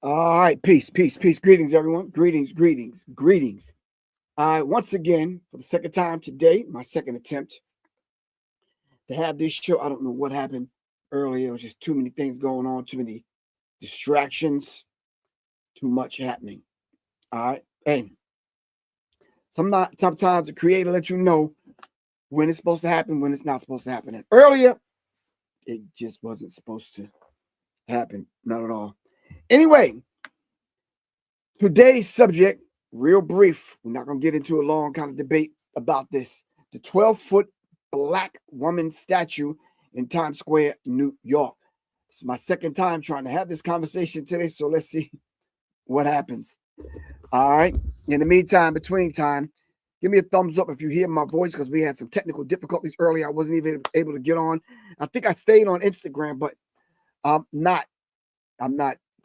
All right, peace, peace, peace. Greetings, everyone. Greetings, greetings, greetings. Once again, for the second time today, my second attempt to have this show. I don't know what happened earlier. It was just too many things going on, too many distractions, too much happening. All right. Hey, sometimes the creator lets you know when it's supposed to happen, when it's not supposed to happen. And earlier, it just wasn't supposed to happen. Not at all. Anyway, today's subject, real brief. We're not going to get into a long kind of debate about this. The 12-foot Black woman statue in Times Square, New York. It's my second time trying to have this conversation today, so let's see what happens. All right. In the meantime, between time, give me a thumbs up if you hear my voice because we had some technical difficulties earlier. I wasn't even able to get on. I think I stayed on Instagram, but I'm not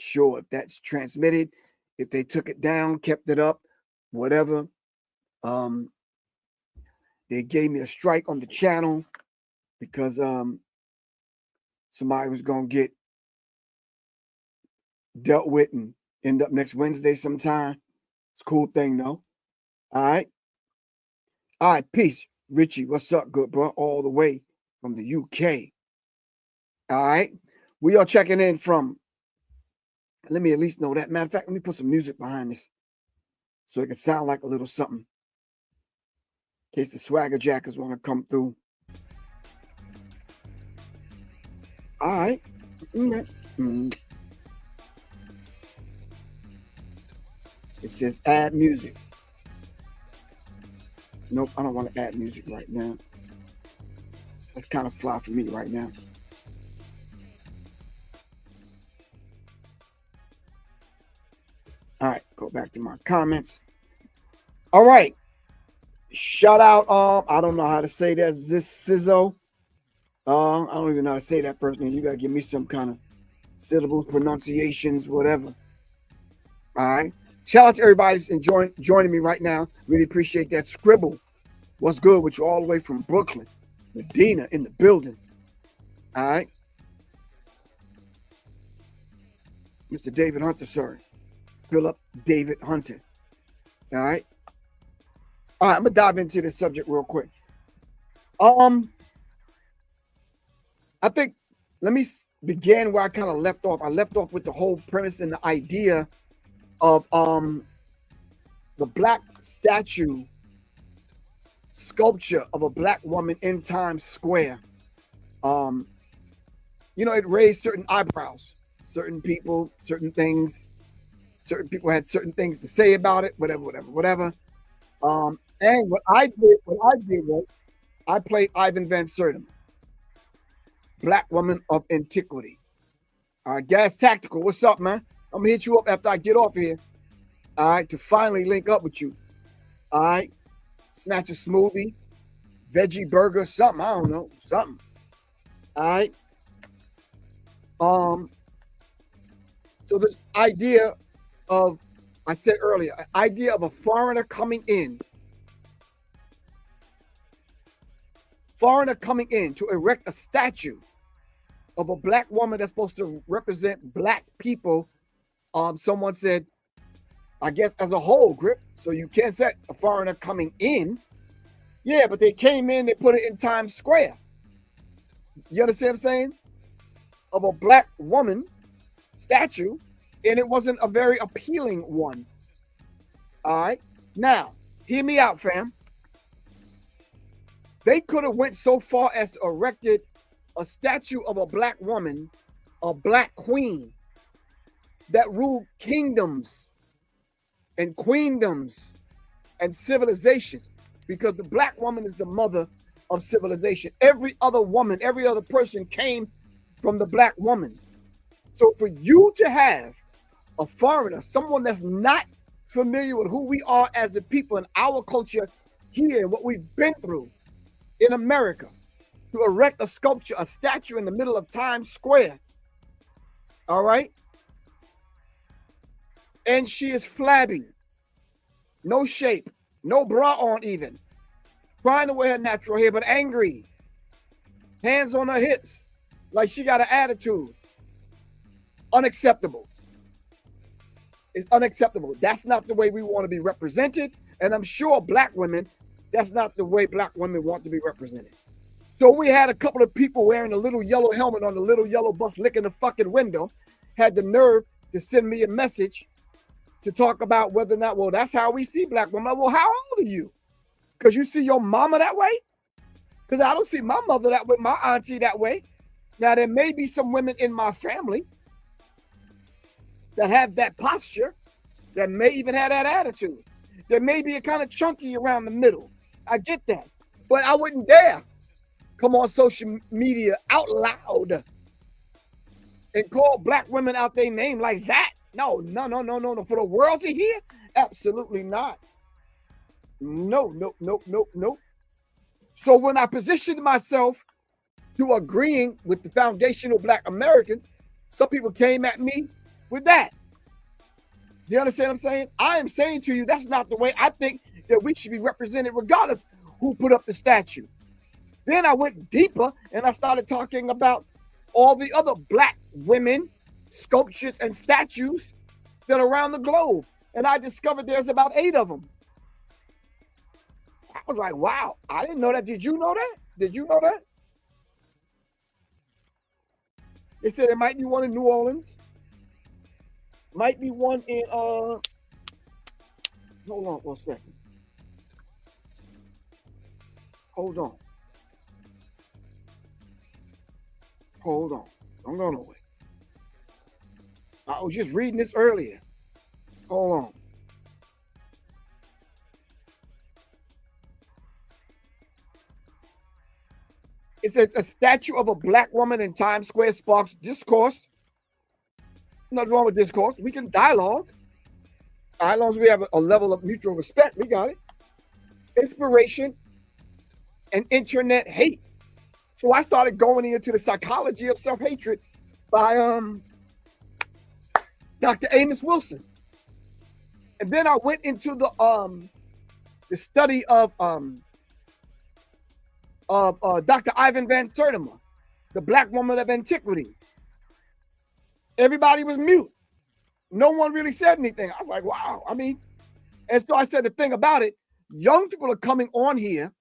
sure if that's transmitted, if they took it down, kept it up, whatever. They gave me a strike on the channel because somebody was gonna get dealt with and end up next Wednesday sometime. It's a cool thing though. All right. All right, peace. Richie, what's up, good bro? All the way from the UK. All right. We are checking in from, let me at least know that. Matter of fact, let me put some music behind this so it can sound like a little something. In case the swagger jackers want to come through. All right. It says add music. Nope, I don't want to add music right now. That's kind of fly for me right now. All right, go back to my comments. All right. Shout out, I don't know how to say that. Sizzo. I don't even know how to say that first name. You gotta give me some kind of syllables, pronunciations, whatever. All right. Shout out to everybody that's joining me right now. Really appreciate that. Scribble, what's good with you all the way from Brooklyn? Medina in the building. All right. Mr. David Hunter, sir. Philip David Hunter. All right. All right, I'm gonna dive into this subject real quick. I think let me begin where I kind of left off. I left off with the whole premise and the idea of the black statue sculpture of a black woman in Times Square. It raised certain eyebrows. Certain people, certain things. Certain people had certain things to say about it. Whatever. And what I did was I played Ivan Van Sertima, Black Woman of Antiquity. All right, Gas Tactical, what's up, man? I'm gonna hit you up after I get off here. All right, to finally link up with you. All right, snatch a smoothie, veggie burger, something. I don't know, something. All right. So this idea of, I said earlier, an idea of a foreigner coming in to erect a statue of a black woman that's supposed to represent black people. Someone said, I guess as a whole, Griff. So you can't say a foreigner coming in. Yeah, but they came in, they put it in Times Square. You understand what I'm saying? Of a black woman statue, and it wasn't a very appealing one. All right. Now, hear me out, fam. They could have went so far as to erected a statue of a black woman, a black queen that ruled kingdoms and queendoms and civilizations, because the black woman is the mother of civilization. Every other woman, every other person came from the black woman. So for you to have a foreigner, someone that's not familiar with who we are as a people and our culture here and what we've been through in America, to erect a sculpture, a statue in the middle of Times Square, all right? And she is flabby, no shape, no bra on even, trying to wear her natural hair, but angry, hands on her hips, like she got an attitude. Unacceptable. It's unacceptable. That's not the way we want to be represented. And I'm sure black women, that's not the way black women want to be represented. So we had a couple of people wearing a little yellow helmet on the little yellow bus licking the fucking window, had the nerve to send me a message to talk about whether or not, well, that's how we see black women. Well, how old are you? Because you see your mama that way? Because I don't see my mother that way, my auntie that way. Now, there may be some women in my family that have that posture, that may even have that attitude. There may be a kind of chunky around the middle. I get that. But I wouldn't dare come on social media out loud and call black women out their name like that. No. For the world to hear? Absolutely not. No. So when I positioned myself to agreeing with the foundational black Americans, some people came at me with that. Do you understand what I'm saying? I am saying to you, that's not the way I think that we should be represented, regardless who put up the statue. Then I went deeper and I started talking about all the other black women, sculptures, and statues that are around the globe. And I discovered there's about 8 of them. I was like, wow, I didn't know that. Did you know that? Did you know that? They said there might be one in New Orleans. Might be one in, hold on for a second. Hold on. Don't go nowhere. I was just reading this earlier. Hold on. It says a statue of a black woman in Times Square sparks discourse. Nothing wrong with discourse. We can dialogue. As long as we have a level of mutual respect, we got it. Inspiration and internet hate. So I started going into the psychology of self-hatred by Dr. Amos Wilson. And then I went into the study of Dr. Ivan Van Sertima, the Black Woman of Antiquity. Everybody was mute. No one really said anything. I was like, wow. I mean, and so I said the thing about it, young people are coming on here,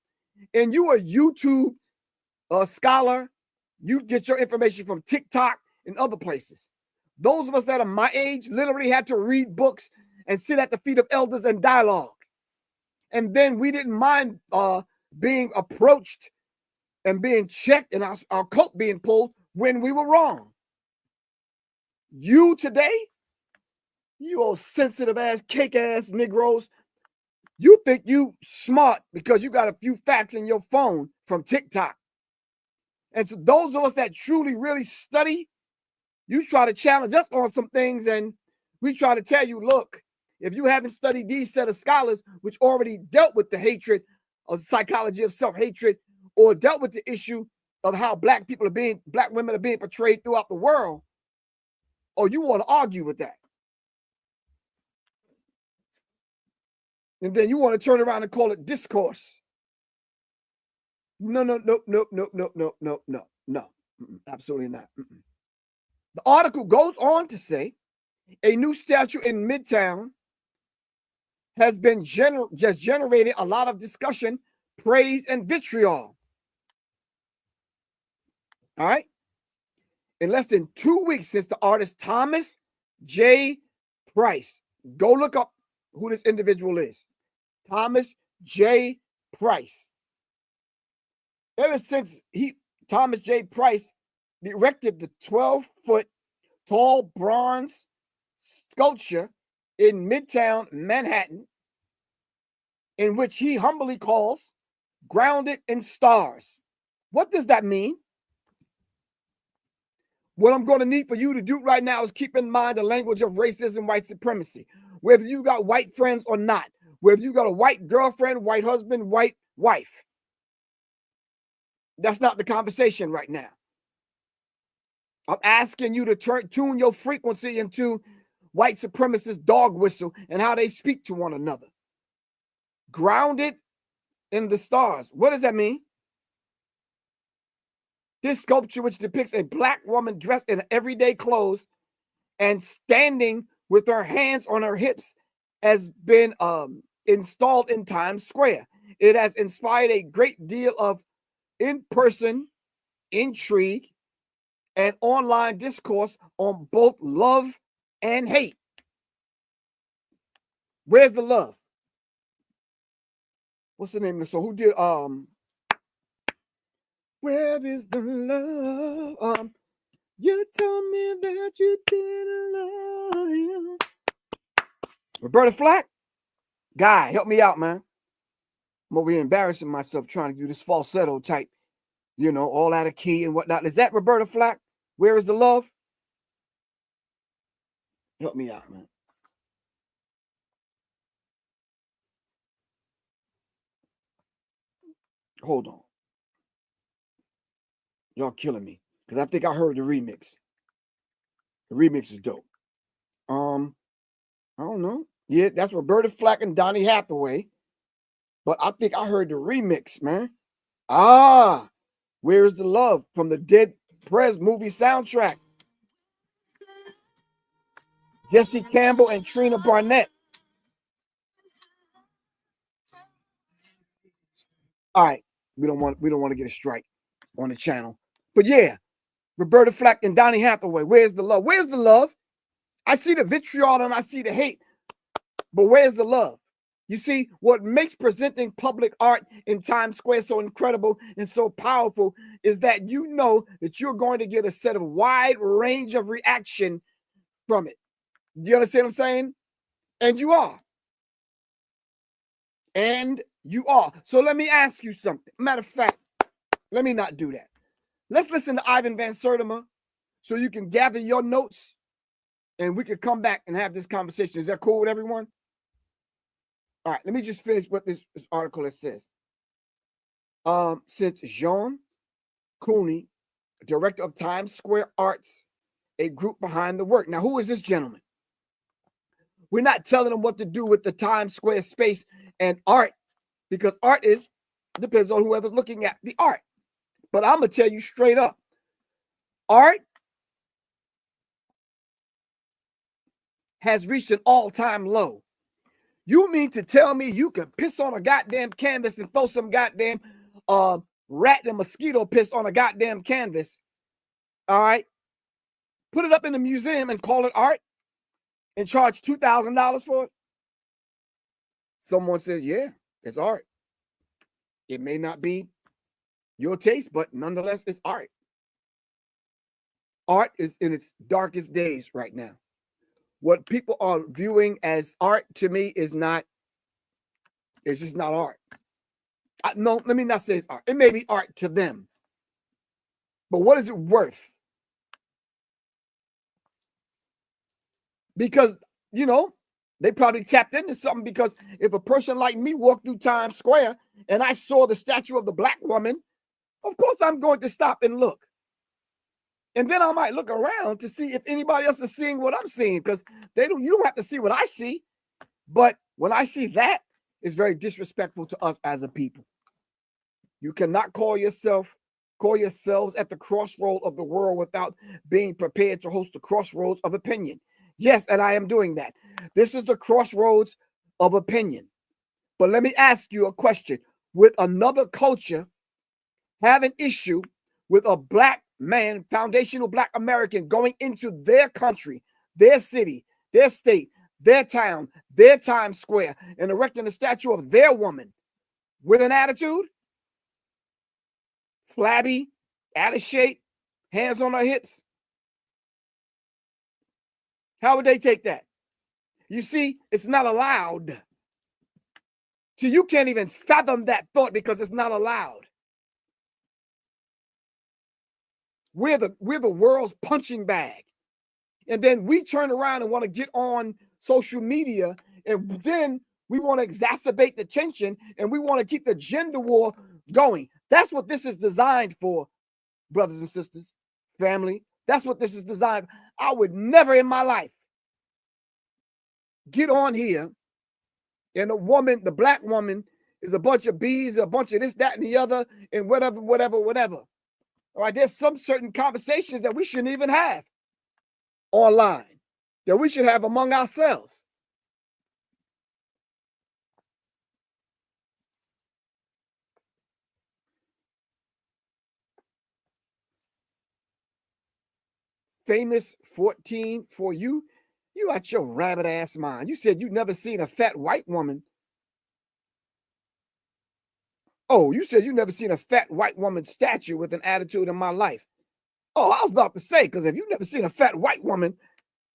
and you are a YouTube scholar. You get your information from TikTok and other places. Those of us that are my age literally had to read books and sit at the feet of elders and dialogue. And then we didn't mind being approached and being checked and our coat being pulled when we were wrong. You today, you old sensitive ass, cake ass Negroes, you think you smart because you got a few facts in your phone from TikTok. And so those of us that truly, really study, you try to challenge us on some things, and we try to tell you, look, if you haven't studied these set of scholars, which already dealt with the hatred of psychology of self-hatred, or dealt with the issue of how black women are being portrayed throughout the world, or you want to argue with that. And then you want to turn around and call it discourse. No. Absolutely not. The article goes on to say a new statue in Midtown has been just generated a lot of discussion, praise, and vitriol. All right. In less than 2 weeks since the artist Thomas J. Price, go look up who this individual is. Thomas J. Price. Ever since Thomas J. Price erected the 12-foot tall bronze sculpture in Midtown Manhattan, in which he humbly calls Grounded in Stars. What does that mean? What I'm going to need for you to do right now is keep in mind the language of racism, white supremacy. Whether you got white friends or not, whether you got a white girlfriend, white husband, white wife. That's not the conversation right now. I'm asking you to tune your frequency into white supremacist dog whistle and how they speak to one another. Grounded in the stars. What does that mean? This sculpture, which depicts a black woman dressed in everyday clothes and standing with her hands on her hips has been installed in Times Square. It has inspired a great deal of in-person intrigue and online discourse on both love and hate. Where's the love? What's the name of the song? Who did where is the love? You told me that you didn't love him. Roberta Flack? Guy, help me out, man. I'm over here embarrassing myself trying to do this falsetto type, you know, all out of key and whatnot. Is that Roberta Flack? Where is the love? Help me out, man. Hold on. Y'all killing me. Because I think I heard the remix. The remix is dope. I don't know. Yeah, that's Roberta Flack and Donny Hathaway. But I think I heard the remix, man. Ah, Where's the Love from the Dead Prez movie soundtrack. Jesse Campbell and Trina Barnett. All right, we don't want to get a strike on the channel. But yeah, Roberta Flack and Donny Hathaway. Where's the love? Where's the love? I see the vitriol and I see the hate, but where's the love? You see, what makes presenting public art in Times Square so incredible and so powerful is that you know that you're going to get a set of wide range of reaction from it. Do you understand what I'm saying? And you are. And you are. So let me ask you something. Matter of fact, let me not do that. Let's listen to Ivan Van Sertima so you can gather your notes and we can come back and have this conversation. Is that cool with everyone? All right, let me just finish what this article it says. Since Jean Cooney, director of Times Square Arts, a group behind the work. Now, who is this gentleman? We're not telling them what to do with the Times Square space and art, because art depends on whoever's looking at the art. But I'm going to tell you straight up, art has reached an all-time low. You mean to tell me you can piss on a goddamn canvas and throw some goddamn rat and mosquito piss on a goddamn canvas, all right? Put it up in the museum and call it art and charge $2,000 for it? Someone says, yeah, it's art. It may not be your taste, but nonetheless, it's art. Art is in its darkest days right now. What people are viewing as art to me is not, it's just not art. No, let me not say it's art. It may be art to them. But what is it worth? Because, you know, they probably tapped into something, because if a person like me walked through Times Square and I saw the statue of the Black woman, of course I'm going to stop and look. And then I might look around to see if anybody else is seeing what I'm seeing, because you don't have to see what I see. But when I see that, it's very disrespectful to us as a people. You cannot call yourselves at the crossroad of the world without being prepared to host the crossroads of opinion. Yes, and I am doing that. This is the crossroads of opinion. But let me ask you a question. Would another culture have an issue with a Black man, foundational Black American, going into their country, their city, their state, their town, their Times Square, and erecting a statue of their woman with an attitude? Flabby, out of shape, hands on her hips? How would they take that? You see, it's not allowed. So you can't even fathom that thought because it's not allowed. We're the world's punching bag. And then we turn around and want to get on social media, and then we want to exacerbate the tension, and we want to keep the gender war going. That's what this is designed for, brothers and sisters, family. That's what this is designed for. I would never in my life get on here and the Black woman is a bunch of bees, a bunch of this, that, and the other, and whatever. All right, there's some certain conversations that we shouldn't even have online. that we should have among ourselves. Famous 14 for you. You out your rabbit ass mind. You said you never seen a fat white woman. Oh, you said you never seen a fat white woman statue with an attitude in my life. Oh, I was about to say, because if you've never seen a fat white woman,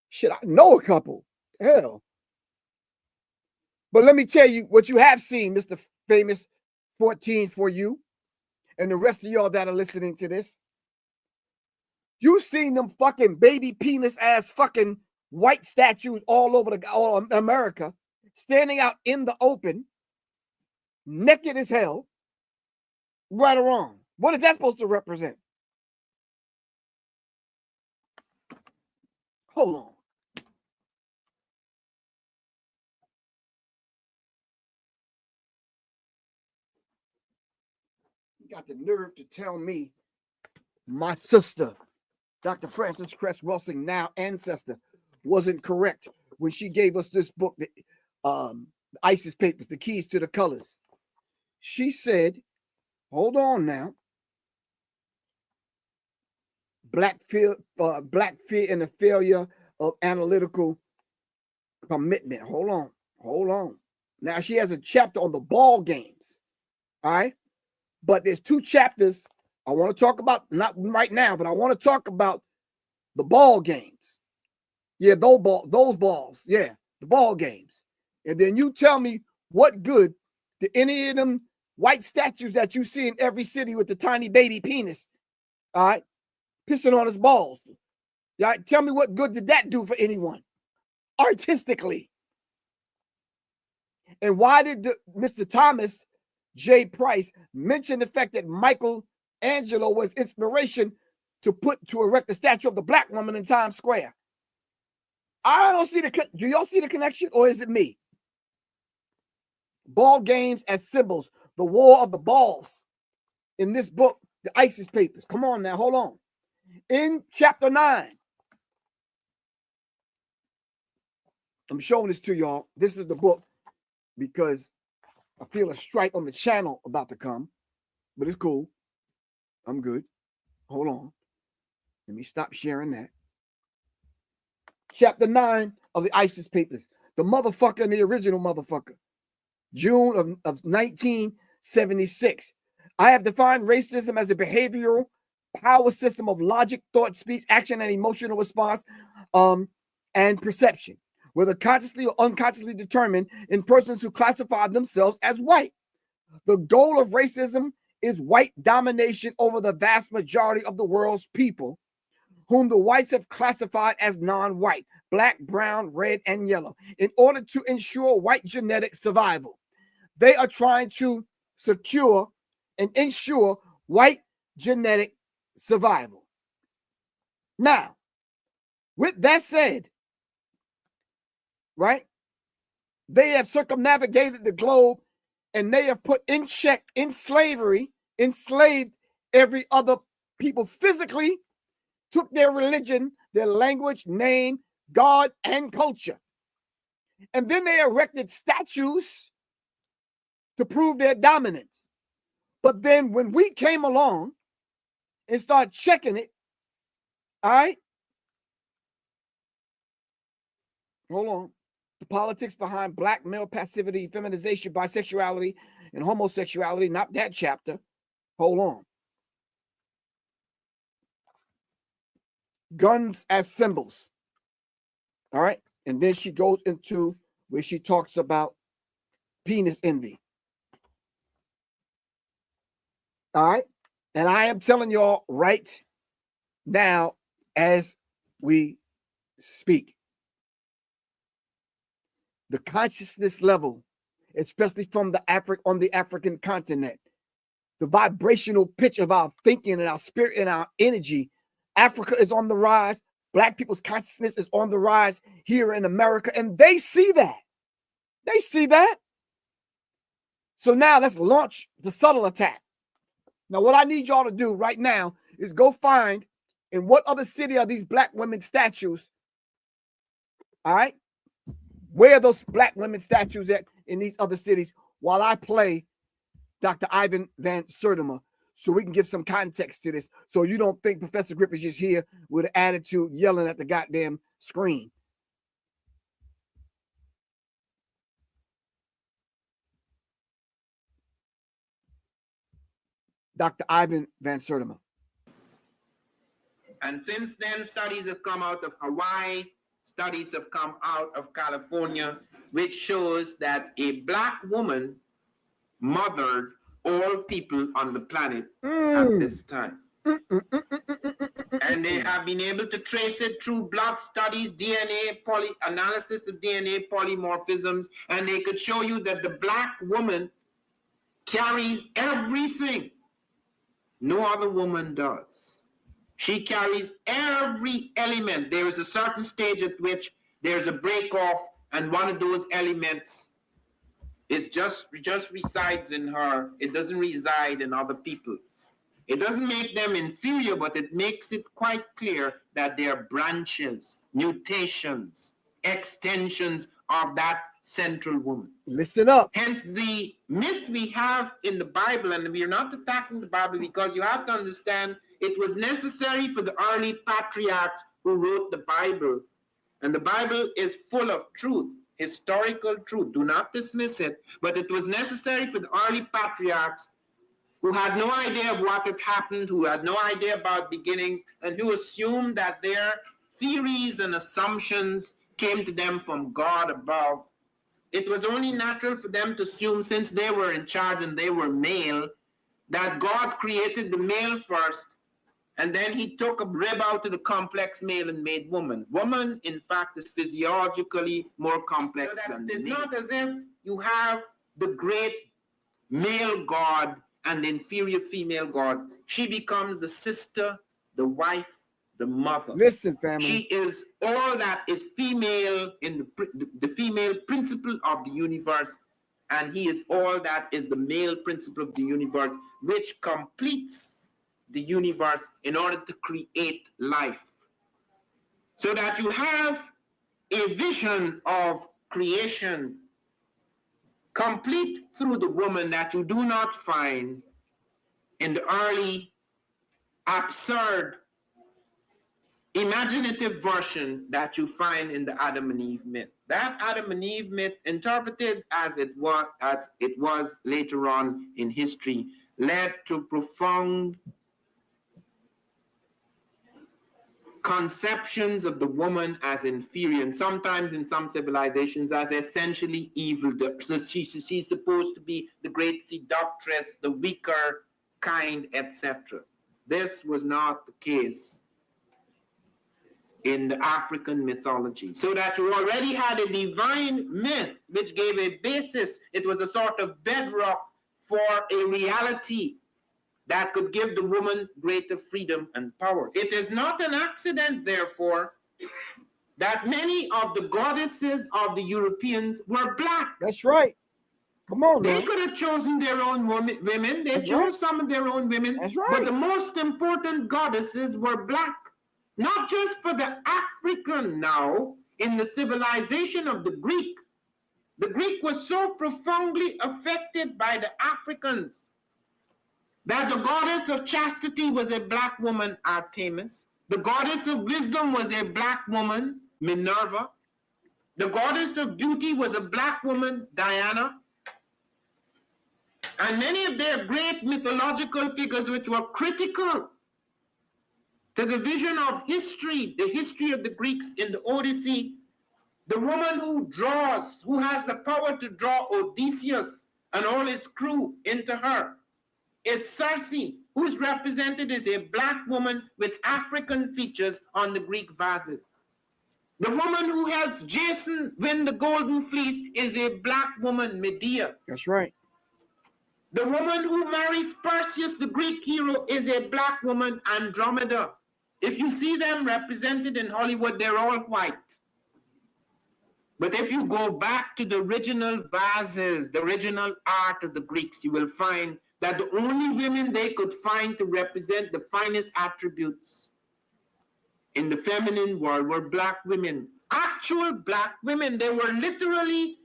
shit, I know a couple. Hell. But let me tell you what you have seen, Mr. Famous 14 for you, and the rest of y'all that are listening to this. You've seen them fucking baby penis ass fucking white statues all over all America, standing out in the open, naked as hell, right or wrong. What is that supposed to represent? Hold on. You got the nerve to tell me my sister, Dr. Frances Cress Welsing, now ancestor, wasn't correct when she gave us this book, the ISIS Papers, the Keys to the Colors. She said, hold on now, black fear and the failure of analytical commitment. Hold on. Now she has a chapter on the ball games, all right? But there's two chapters I want to talk about, not right now, but I want to talk about the ball games. Yeah, those balls. Yeah, the ball games. And then you tell me what good did any of them white statues that you see in every city with the tiny baby penis, all right, pissing on his balls. All right, tell me what good did that do for anyone artistically? And why did Mr. Thomas J. Price mention the fact that Michelangelo was inspiration to erect the statue of the black woman in Times Square? I don't see do y'all see the connection, or is it me? Ball games as symbols, the war of the balls in this book, the ISIS Papers. Come on now, hold on. In chapter 9, I'm showing this to y'all. This is the book because I feel a strike on the channel about to come, but it's cool. I'm good. Hold on. Let me stop sharing that. Chapter 9 of the ISIS Papers. The motherfucker and the original motherfucker. June of 1976. I have defined racism as a behavioral power system of logic, thought, speech, action, and emotional response, and perception, whether consciously or unconsciously determined in persons who classify themselves as white. The goal of racism is white domination over the vast majority of the world's people, whom the whites have classified as non-white, black, brown, red, and yellow, in order to ensure white genetic survival. They are trying to secure and ensure white genetic survival. Now, with that said, right, they have circumnavigated the globe and they have put in check, in slavery, enslaved every other people physically, took their religion, their language, name, God, and culture. And then they erected statues to prove their dominance. But then when we came along and started checking it, all right, hold on. The politics behind black male passivity, feminization, bisexuality, and homosexuality, not that chapter. Hold on. Guns as symbols. All right. And then she goes into where she talks about penis envy. All right. And I am telling y'all right now as we speak, the consciousness level, especially from the on the African continent, the vibrational pitch of our thinking and our spirit and our energy, Africa is on the rise. Black people's consciousness is on the rise here in America, and they see that. They see that. So now let's launch the subtle attack. Now, what I need y'all to do right now is go find in what other city are these black women statues All right. Where are those black women statues at in these other cities while I play Dr. Ivan Van Sertima so we can give some context to this so you don't think Professor Griff is just here with an attitude yelling at the goddamn screen. Dr. Ivan Van Sertima. And since then, studies have come out of Hawaii, studies have come out of California, which shows that a black woman mothered all people on the planet at this time. And they have been able to trace it through blood studies, DNA, analysis of DNA polymorphisms, and they could show you that the black woman carries everything no other woman does. She carries every element. There is a certain stage at which there's a break off, and one of those elements is just resides in her. It doesn't reside in other people. It doesn't make them inferior, but it makes it quite clear that they are branches, mutations, extensions of that central woman. Listen up. Hence, the myth we have in the Bible, and we are not attacking the Bible because you have to understand it was necessary for the early patriarchs who wrote the Bible. And the Bible is full of truth, historical truth. Do not dismiss it. But it was necessary for the early patriarchs who had no idea of what had happened, who had no idea about beginnings, and who assumed that their theories and assumptions came to them from God above. It was only natural for them to assume, since they were in charge and they were male, that God created the male first, and then he took a rib out of the complex male and made woman. Woman, in fact, is physiologically more complex than the male. It's not as if you have the great male God and the inferior female God. She becomes the sister, the wife, the mother. Listen, family. She is all that is female in the female principle of the universe, and he is all that is the male principle of the universe, which completes the universe in order to create life. So that you have a vision of creation complete through the woman that you do not find in the early absurd imaginative version that you find in the Adam and Eve myth. That Adam and Eve myth, interpreted as it was later on in history, led to profound conceptions of the woman as inferior, and sometimes in some civilizations as essentially evil. So she's supposed to be the great seductress, the weaker kind, etc. This was not the case in the African mythology. So that you already had a divine myth which gave a basis. It was a sort of bedrock for a reality that could give the woman greater freedom and power. It is not an accident, therefore, that many of the goddesses of the Europeans were black. That's right. Come on, They man. could have chosen their own women. They chose some of their own women. That's right. But the most important goddesses were black. Not just for the African now, in the civilization of the Greek. The Greek was so profoundly affected by the Africans that the goddess of chastity was a black woman, Artemis. The goddess of wisdom was a black woman, Minerva. The goddess of beauty was a black woman, Diana. And many of their great mythological figures which were critical to the vision of history, the history of the Greeks in the Odyssey, the woman who has the power to draw Odysseus and all his crew into her, is Circe, who is represented as a black woman with African features on the Greek vases. The woman who helps Jason win the golden fleece is a black woman, Medea. That's right. The woman who marries Perseus, the Greek hero, is a black woman, Andromeda. If you see them represented in Hollywood, they're all white. But if you go back to the original vases, the original art of the Greeks, you will find that the only women they could find to represent the finest attributes in the feminine world were black women. actual Black women. They were literally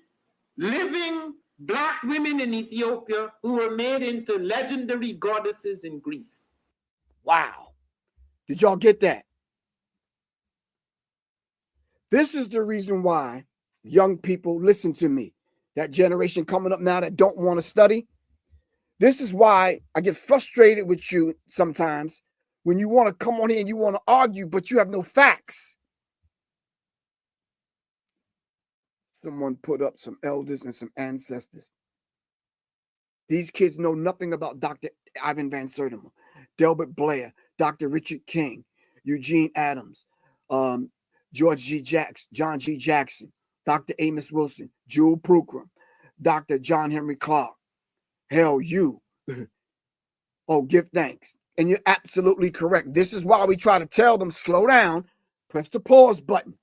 living Black women in Ethiopia who were made into legendary goddesses in Greece. Wow. Did y'all get that? This is the reason why young people, listen to me, that generation coming up now that don't want to study. This is why I get frustrated with you sometimes when you want to come on here and you want to argue, but you have no facts. Someone put up some elders and some ancestors. These kids know nothing about Dr. Ivan Van Sertima, Delbert Blair, Dr. Richard King, Eugene Adams, George G. Jackson, John G. Jackson, Dr. Amos Wilson, Jewel Prookram, Dr. John Henry Clark. Hell, you. Oh, give thanks. And you're absolutely correct. This is why we try to tell them, slow down, press the pause button.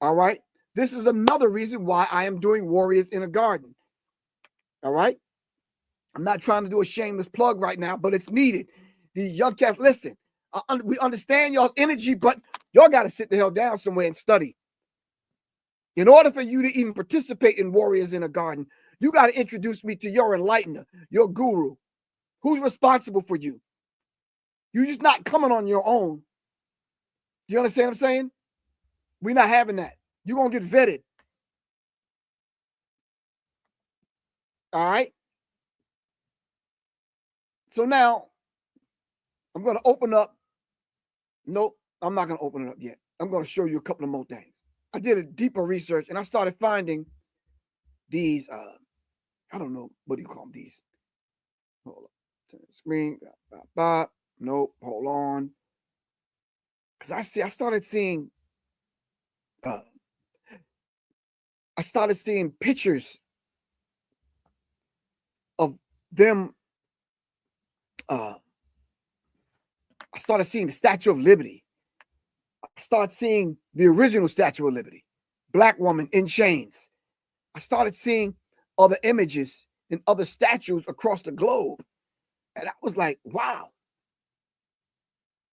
All right? This is another reason why I am doing Warriors in a Garden. All right? I'm not trying to do a shameless plug right now, but it's needed. The young cats, listen, we understand y'all's energy, but y'all got to sit the hell down somewhere and study. In order for you to even participate in Warriors in a Garden, you got to introduce me to your enlightener, your guru. Who's responsible for you? You're just not coming on your own. You understand what I'm saying? We're not having that. You're going to get vetted. All right? So now, I'm going to open up. Nope, I'm not going to open it up yet. I'm going to show you a couple of more things. I did a deeper research, and I started finding these, I don't know, what do you call them, these? Hold on. Turn the screen. Nope, hold on. Because I started seeing pictures of them. I started seeing the Statue of Liberty. I started seeing the original Statue of Liberty, Black woman in chains. I started seeing other images and other statues across the globe. And I was like, wow.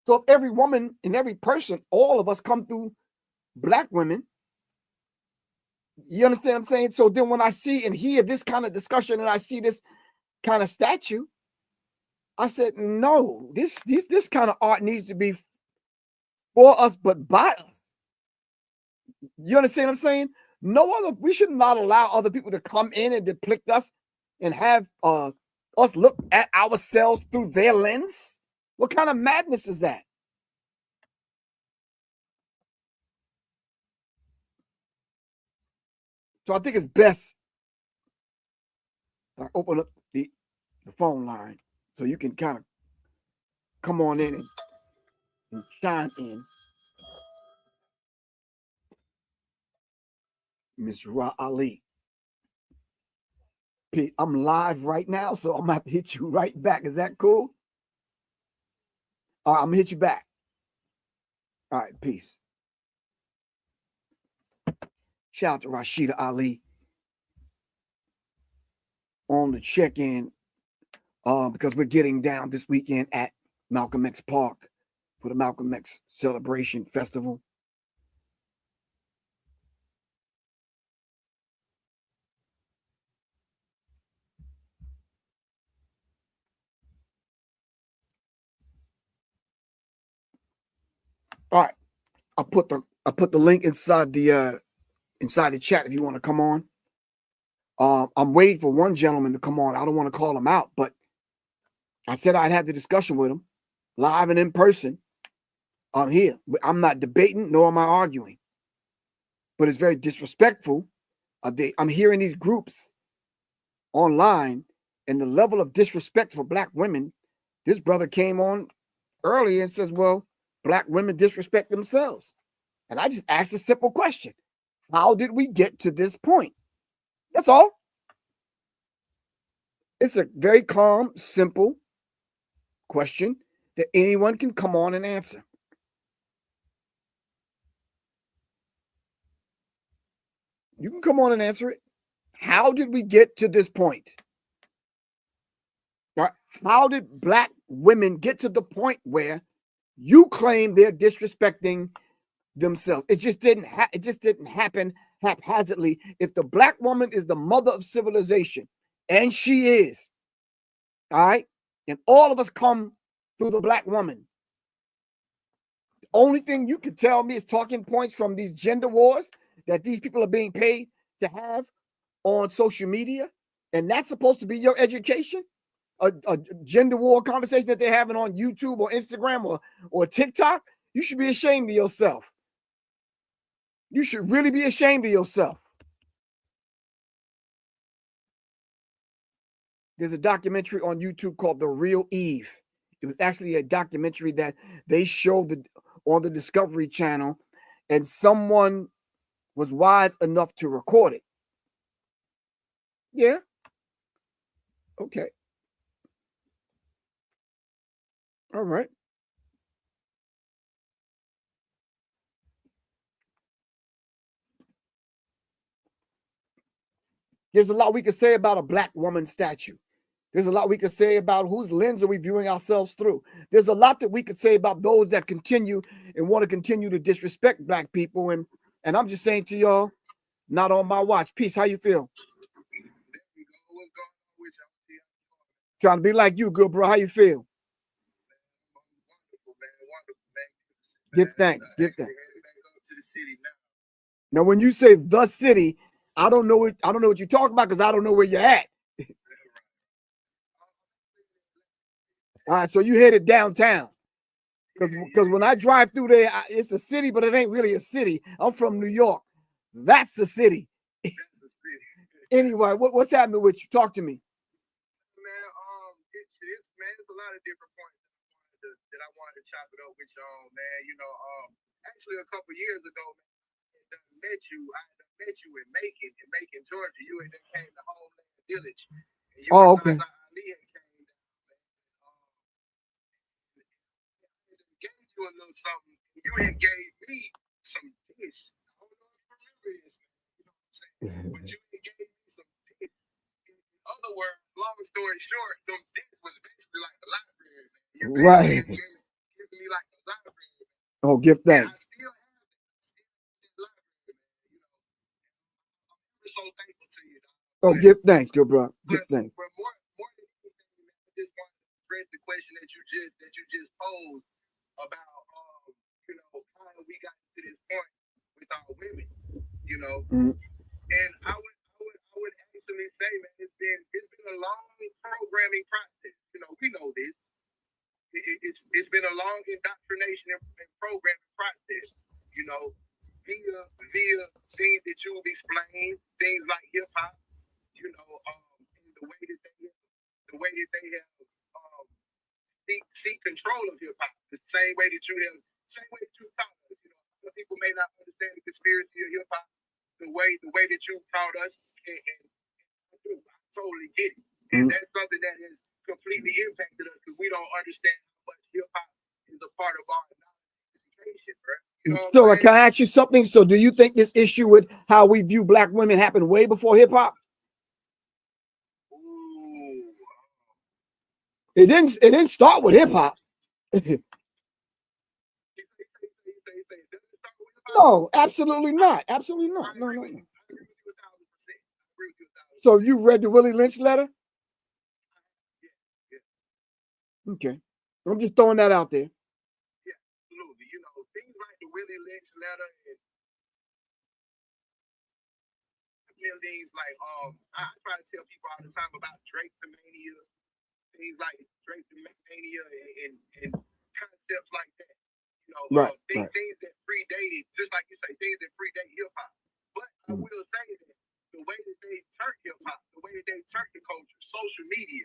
So if every woman and every person, all of us come through Black women, you understand what I'm saying? So then when I see and hear this kind of discussion and I see this kind of statue, I said, no, this kind of art needs to be for us, but by us. You understand what I'm saying? We should not allow other people to come in and depict us and have us look at ourselves through their lens. What kind of madness is that? So I think it's best I open up the phone line so you can kind of come on in and chime in. Miss Ra Ali. I'm live right now, so I'm going to have to hit you right back. Is that cool? All right, I'm going to hit you back. All right, peace. Shout out to Rashida Ali on the check-in because we're getting down this weekend at Malcolm X Park for the Malcolm X Celebration Festival. All right, I put the link inside the chat if you want to come on. I'm waiting for one gentleman to come on. I don't want to call him out, but I said I'd have the discussion with him live and in person. I'm here. I'm not debating, nor am I arguing. But it's very disrespectful. I'm hearing these groups online and the level of disrespect for Black women. This brother came on earlier and says, well, Black women disrespect themselves. And I just asked a simple question. How did we get to this point? That's all. It's a very calm, simple question that anyone can come on and answer. You can come on and answer it. How did we get to this point? How did Black women get to the point where you claim they're disrespecting themselves. It just didn't happen haphazardly. If the Black woman is the mother of civilization, and she is, all right, and all of us come through the Black woman. The only thing you can tell me is talking points from these gender wars that these people are being paid to have on social media, and that's supposed to be your education. A gender war conversation that they're having on YouTube or Instagram or TikTok. You should be ashamed of yourself. You should really be ashamed of yourself. There's a documentary on YouTube called The Real Eve. It was actually a documentary that they showed on the Discovery Channel, and someone was wise enough to record it. Yeah. Okay. All right. There's a lot we could say about a Black woman statue. There's a lot we could say about whose lens are we viewing ourselves through. There's a lot that we could say about those that continue and want to continue to disrespect Black people. And I'm just saying to y'all, not on my watch. Peace. How you feel? Trying to be like you, good bro. How you feel? Give thanks. Give thanks. Now, when you say the city, I don't know what you're talking about because I don't know where you're at. All right, so you headed downtown. Because when I drive through there, it's a city, but it ain't really a city. I'm from New York. That's the city. Anyway, what's happening with you? Talk to me. Man, it's a lot of different points that I wanted to chop it up with you on, man. You know, actually a couple years ago, man, I met you in Macon, Georgia. You and then came to Homeland Village. And you okay. Gave you a little something. You had gave me some this. I don't know if you remember this, man. You know what I'm saying? But you had gave me some this. In other words, long story short, them this was basically like the library, man. You right. Giving me like the library, man. Oh, give thanks. I still have it. Library, man. You know, I'm so thankful to you, dog. Oh, give thanks, good bro. Give thanks. But more than anything, man, I just want to address the question that you just posed about you know, how we got to this point with our women, you know. And I would actually say, man, it's been a long programming process. You know, we know this. It's been a long indoctrination and programming process, you know, via things that you've explained, things like hip hop, you know, the way that they have seek control of hip hop, the same way that you taught us. You know, some people may not understand the conspiracy of hip hop the way that you taught us, and I totally get it. And that's something that has completely impacted us because we don't understand how much hip hop is a part of our education, bro. You know so can I ask you something? So do you think this issue with how we view Black women happened way before hip hop? It didn't start with hip hop. No, absolutely not. Absolutely not. No. So you read the Willie Lynch letter? Okay. I'm just throwing that out there. Yeah, absolutely. You know, things like the Willie Lynch letter and things like I try to tell people all the time about Drake Mania, things like Drake Mania and concepts like that. You know, things that predated, just like you say, things that predate hip hop. But I will say that the way that they turned hip hop, the way that they turned the culture, social media,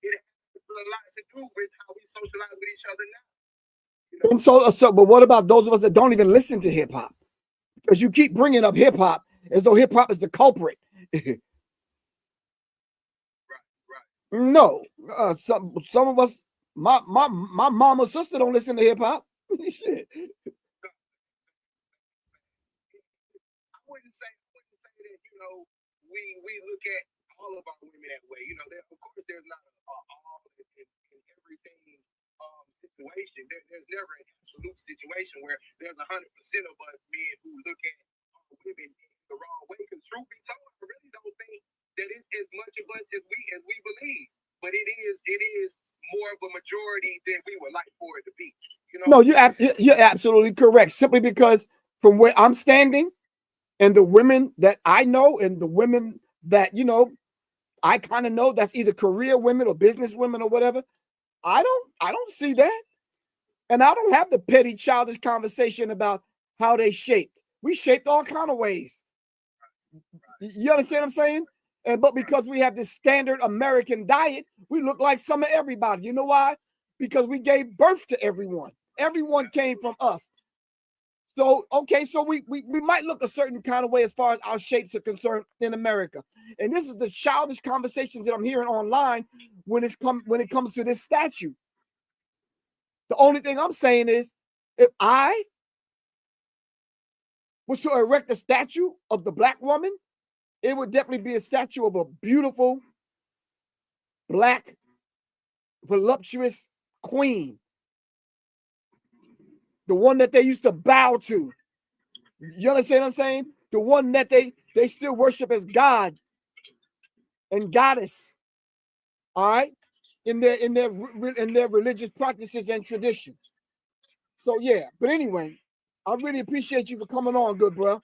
it has a lot to do with how we socialize with each other now. You know? And so, but what about those of us that don't even listen to hip hop? Because you keep bringing up hip hop as though hip hop is the culprit. Right. No, some of us, my mom or sister don't listen to hip hop. Shit. I wouldn't say that, you know, we look at all of our women that way. You know, of course there's not all in everything situation. There's never an absolute situation. situation where there's 100% of us men who look at women the wrong way. Because truth be told, I really don't think that it's as much of us as we believe. But it is more of a majority than we would like for it to be. You know? No, you're absolutely correct. Simply because from where I'm standing, and the women that I know, and the women that I kind of know, that's either career women or business women or whatever. I don't see that, and I don't have the petty, childish conversation about how they shaped. We shaped all kind of ways. You understand what I'm saying? But because we have this standard American diet, we look like some of everybody. You know why? Because we gave birth to everyone. Everyone came from us. So, okay, so we might look a certain kind of way as far as our shapes are concerned in America. And this is the childish conversations that I'm hearing online when it comes to this statue. The only thing I'm saying is, if I was to erect a statue of the Black woman, it would definitely be a statue of a beautiful, Black, voluptuous queen. The one that they used to bow to. You understand what I'm saying? The one that they still worship as God and goddess. All right, in their religious practices and traditions. So yeah, but anyway, I really appreciate you for coming on, good bro.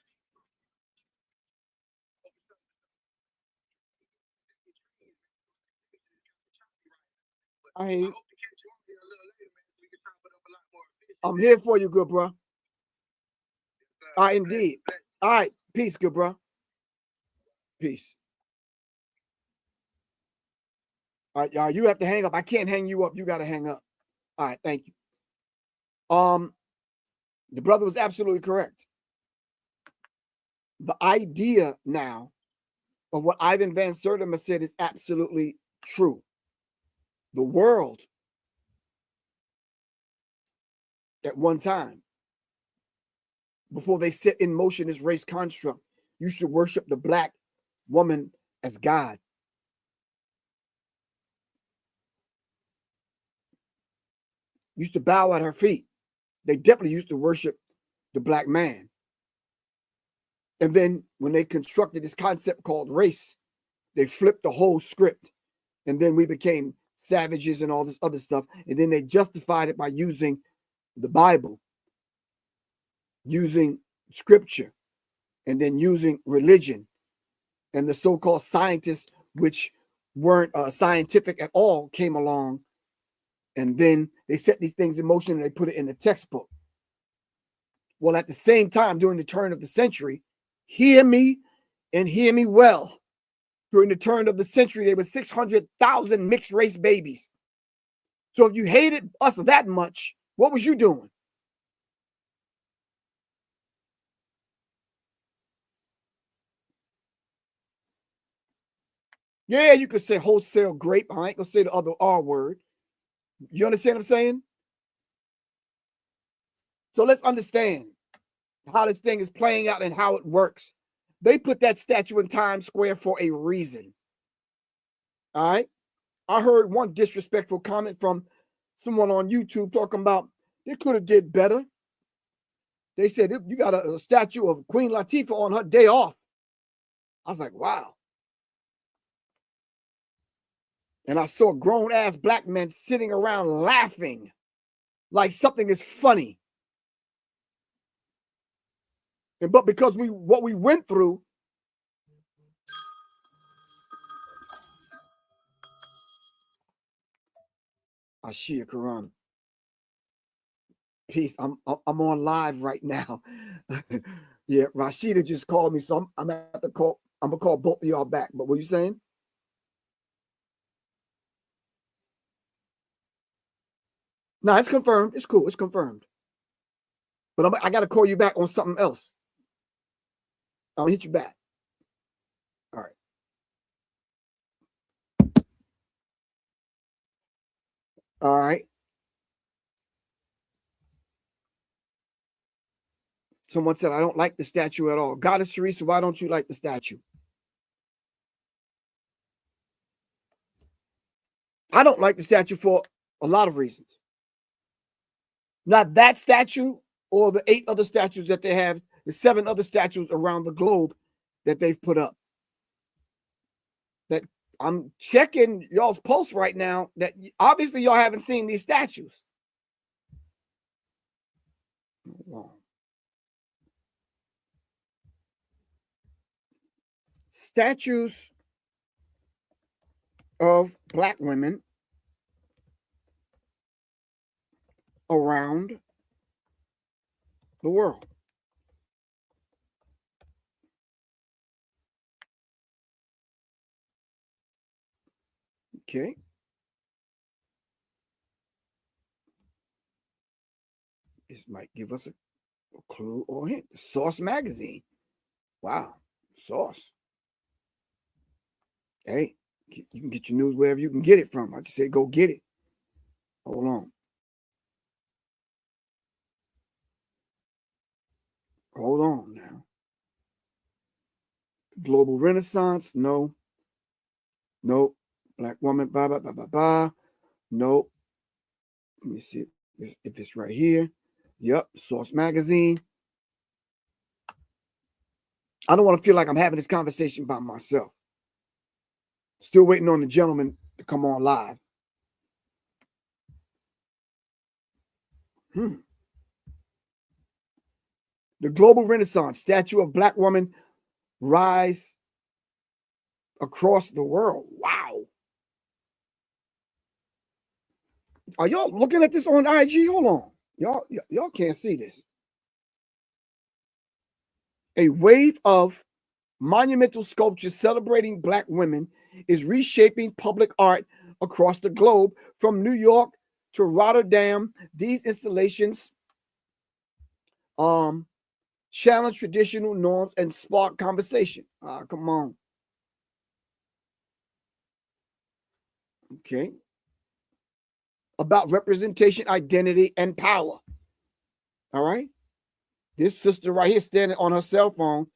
I'm here for you, good bro. All right, indeed. All right, peace, good bro. Peace. All right, y'all, you have to hang up. I can't hang you up. You got to hang up. All right, thank you. The brother was absolutely correct. The idea now of what Ivan Van Sertima said is absolutely true. The world at one time, before they set in motion this race construct, you should worship the Black woman as God. Used to bow at her feet. They definitely used to worship the Black man. And then when they constructed this concept called race, they flipped the whole script. And then we became savages and all this other stuff. And then they justified it by using the Bible, using scripture, and then using religion. And the so-called scientists, which weren't scientific at all, came along. And then they set these things in motion and they put it in the textbook. Well, at the same time, during the turn of the century, hear me and hear me well. During the turn of the century, there were 600,000 mixed race babies. So if you hated us that much, what was you doing? Yeah, you could say wholesale grape. I ain't gonna say the other R word. You understand what I'm saying? So let's understand how this thing is playing out and how it works. They put that statue in Times Square for a reason. All right. I heard one disrespectful comment from someone on YouTube talking about they could have did better. They said, you got a statue of Queen Latifah on her day off. I was like, wow. And I saw grown-ass Black men sitting around laughing like something is funny. But because what we went through, Ashia Quran. Peace. I'm on live right now. Yeah, Rashida just called me, so I'm gonna call both of y'all back. But what are you saying? No, it's confirmed. It's cool. It's confirmed. But I got to call you back on something else. I'll hit you back. All right. All right. Someone said, I don't like the statue at all. Goddess Teresa, why don't you like the statue? I don't like the statue for a lot of reasons. Not that statue, or the 8 other statues that they have, the 7 other statues around the globe that they've put up. That I'm checking y'all's posts right now, that obviously y'all haven't seen these statues. Statues of Black women around the world. Okay. This might give us a clue or hint. Source magazine. Wow. Source. Hey, you can get your news wherever you can get it from. I just say go get it. Hold on. Hold on now. Global Renaissance. No. Nope. Black woman. Blah, blah, blah, blah, blah. Nope. Let me see if it's right here. Yep. Source magazine. I don't want to feel like I'm having this conversation by myself. Still waiting on the gentleman to come on live. The Global Renaissance, statue of Black woman rise across the world. Wow. Are y'all looking at this on IG? Hold on. Y'all can't see this. A wave of monumental sculptures celebrating Black women is reshaping public art across the globe, from New York to Rotterdam. These installations challenge traditional norms and spark conversation. Come on. Okay. About representation, identity, and power. All right. This sister right here standing on her cell phone.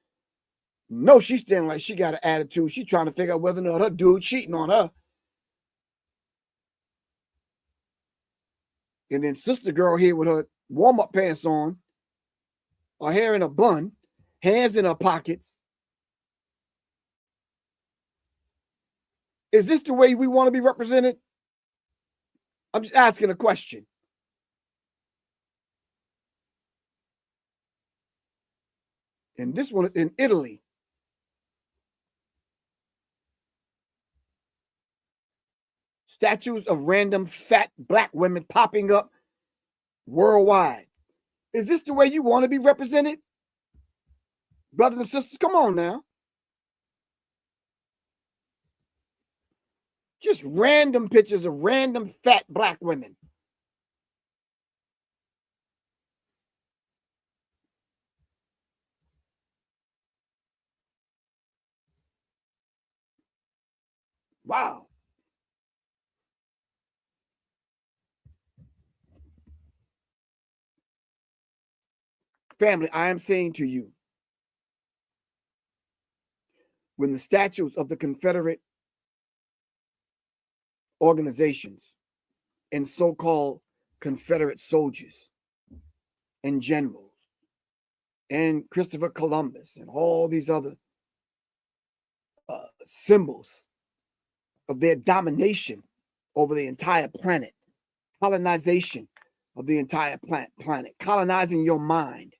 No, she's standing like she got an attitude. She's trying to figure out whether or not her dude cheating on her. And then sister girl here with her warm-up pants on, her hair in a bun, hands in her pockets. Is this the way we want to be represented? I'm just asking a question. And this one is in Italy. Statues of random fat Black women popping up worldwide. Is this the way you want to be represented? Brothers and sisters, come on now. Just random pictures of random fat Black women. Wow. Family, I am saying to you, when the statues of the Confederate organizations and so-called Confederate soldiers and generals and Christopher Columbus and all these other symbols of their domination over the entire planet, colonization of the entire planet, colonizing your mind.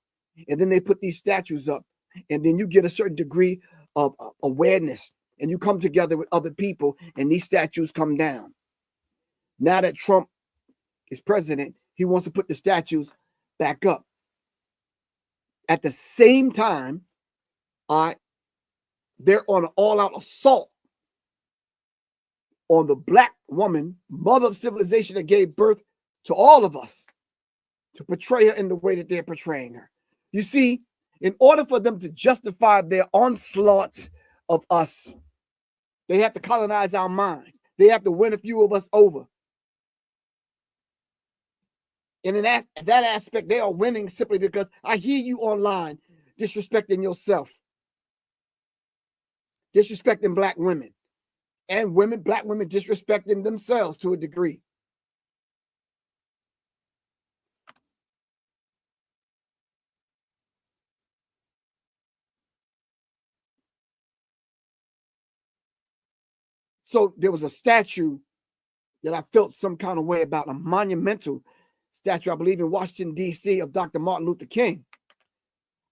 And then they put these statues up, and then you get a certain degree of awareness, and you come together with other people, and these statues come down. Now that Trump is president, he wants to put the statues back up. At the same time, they're on an all-out assault on the Black woman, mother of civilization that gave birth to all of us, to portray her in the way that they're portraying her. You see, in order for them to justify their onslaught of us, they have to colonize our minds. They have to win a few of us over. And in that aspect, they are winning simply because I hear you online disrespecting yourself, disrespecting Black women, and Black women disrespecting themselves to a degree. So there was a statue that I felt some kind of way about, a monumental statue, I believe in Washington, D.C., of Dr. Martin Luther King.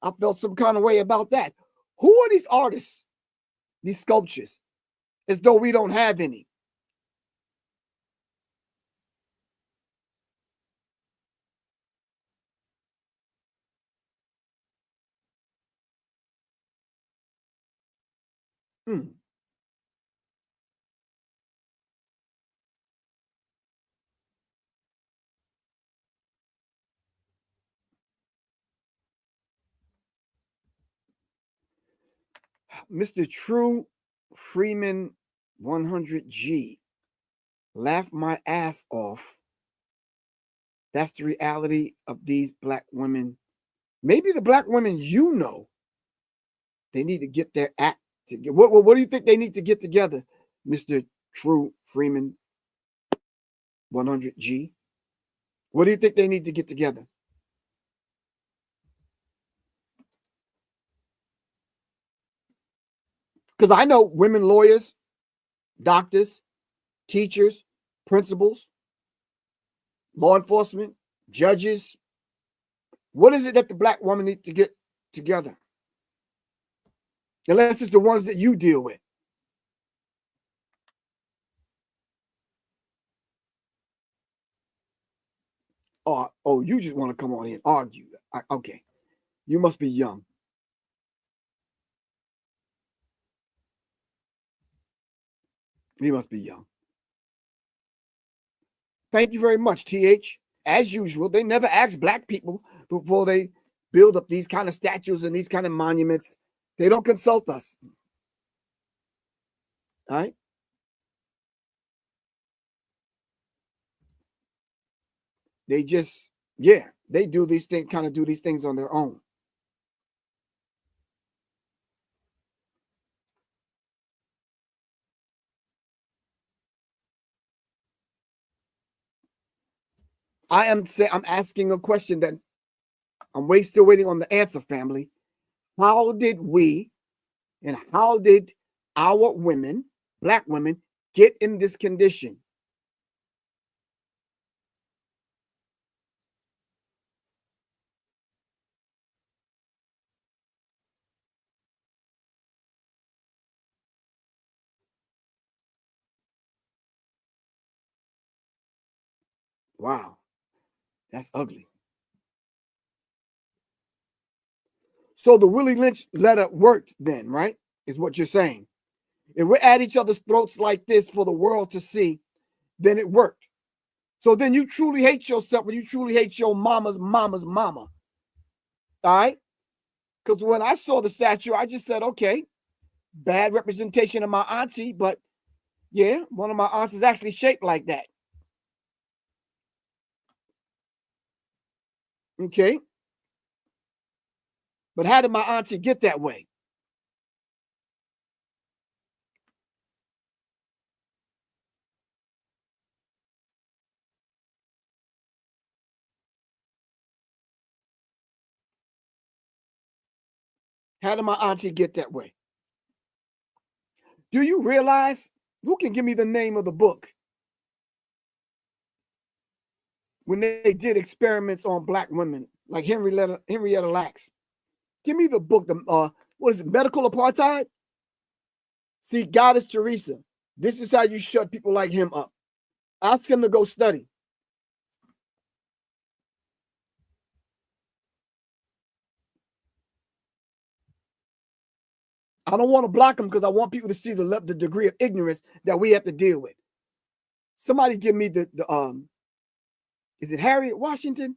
I felt some kind of way about that. Who are these artists, these sculptures, as though we don't have any? Mr. True Freeman 100G. Laugh my ass off. That's the reality of these black women. Maybe the black women they need to get their act together. What do you think they need to get together, Mr. True Freeman 100G? What do you think they need to get together? Because I know women lawyers, doctors, teachers, principals, law enforcement, judges. What is it that the black woman needs to get together? Unless it's the ones that you deal with. Oh, you just want to come on here and argue. Okay. You must be young. You must be young. Thank you very much, TH. As usual, they never ask black people before they build up these kind of statues and these kind of monuments. They don't consult us. All right? They just, they do these things, kind of do these things on their own. I'm asking a question that I'm still waiting on the answer, family. How did we and how did our women, black women, get in this condition? Wow, that's ugly. So the Willie Lynch letter worked then, right? Is what you're saying. If we're at each other's throats like this for the world to see, then it worked. So then you truly hate yourself when you truly hate your mama's mama. All right? Because when I saw the statue, I just said, okay, bad representation of my auntie, but yeah, one of my aunts is actually shaped like that. Okay. But how did my auntie get that way? How did my auntie get that way? Do you realize, who can give me the name of the book when they did experiments on black women, like Henrietta Lacks? Give me the book, what is it, Medical Apartheid? See, Goddess Teresa. This is how you shut people like him up. Ask him to go study. I don't want to block him because I want people to see the degree of ignorance that we have to deal with. Somebody give me the is it Harriet Washington?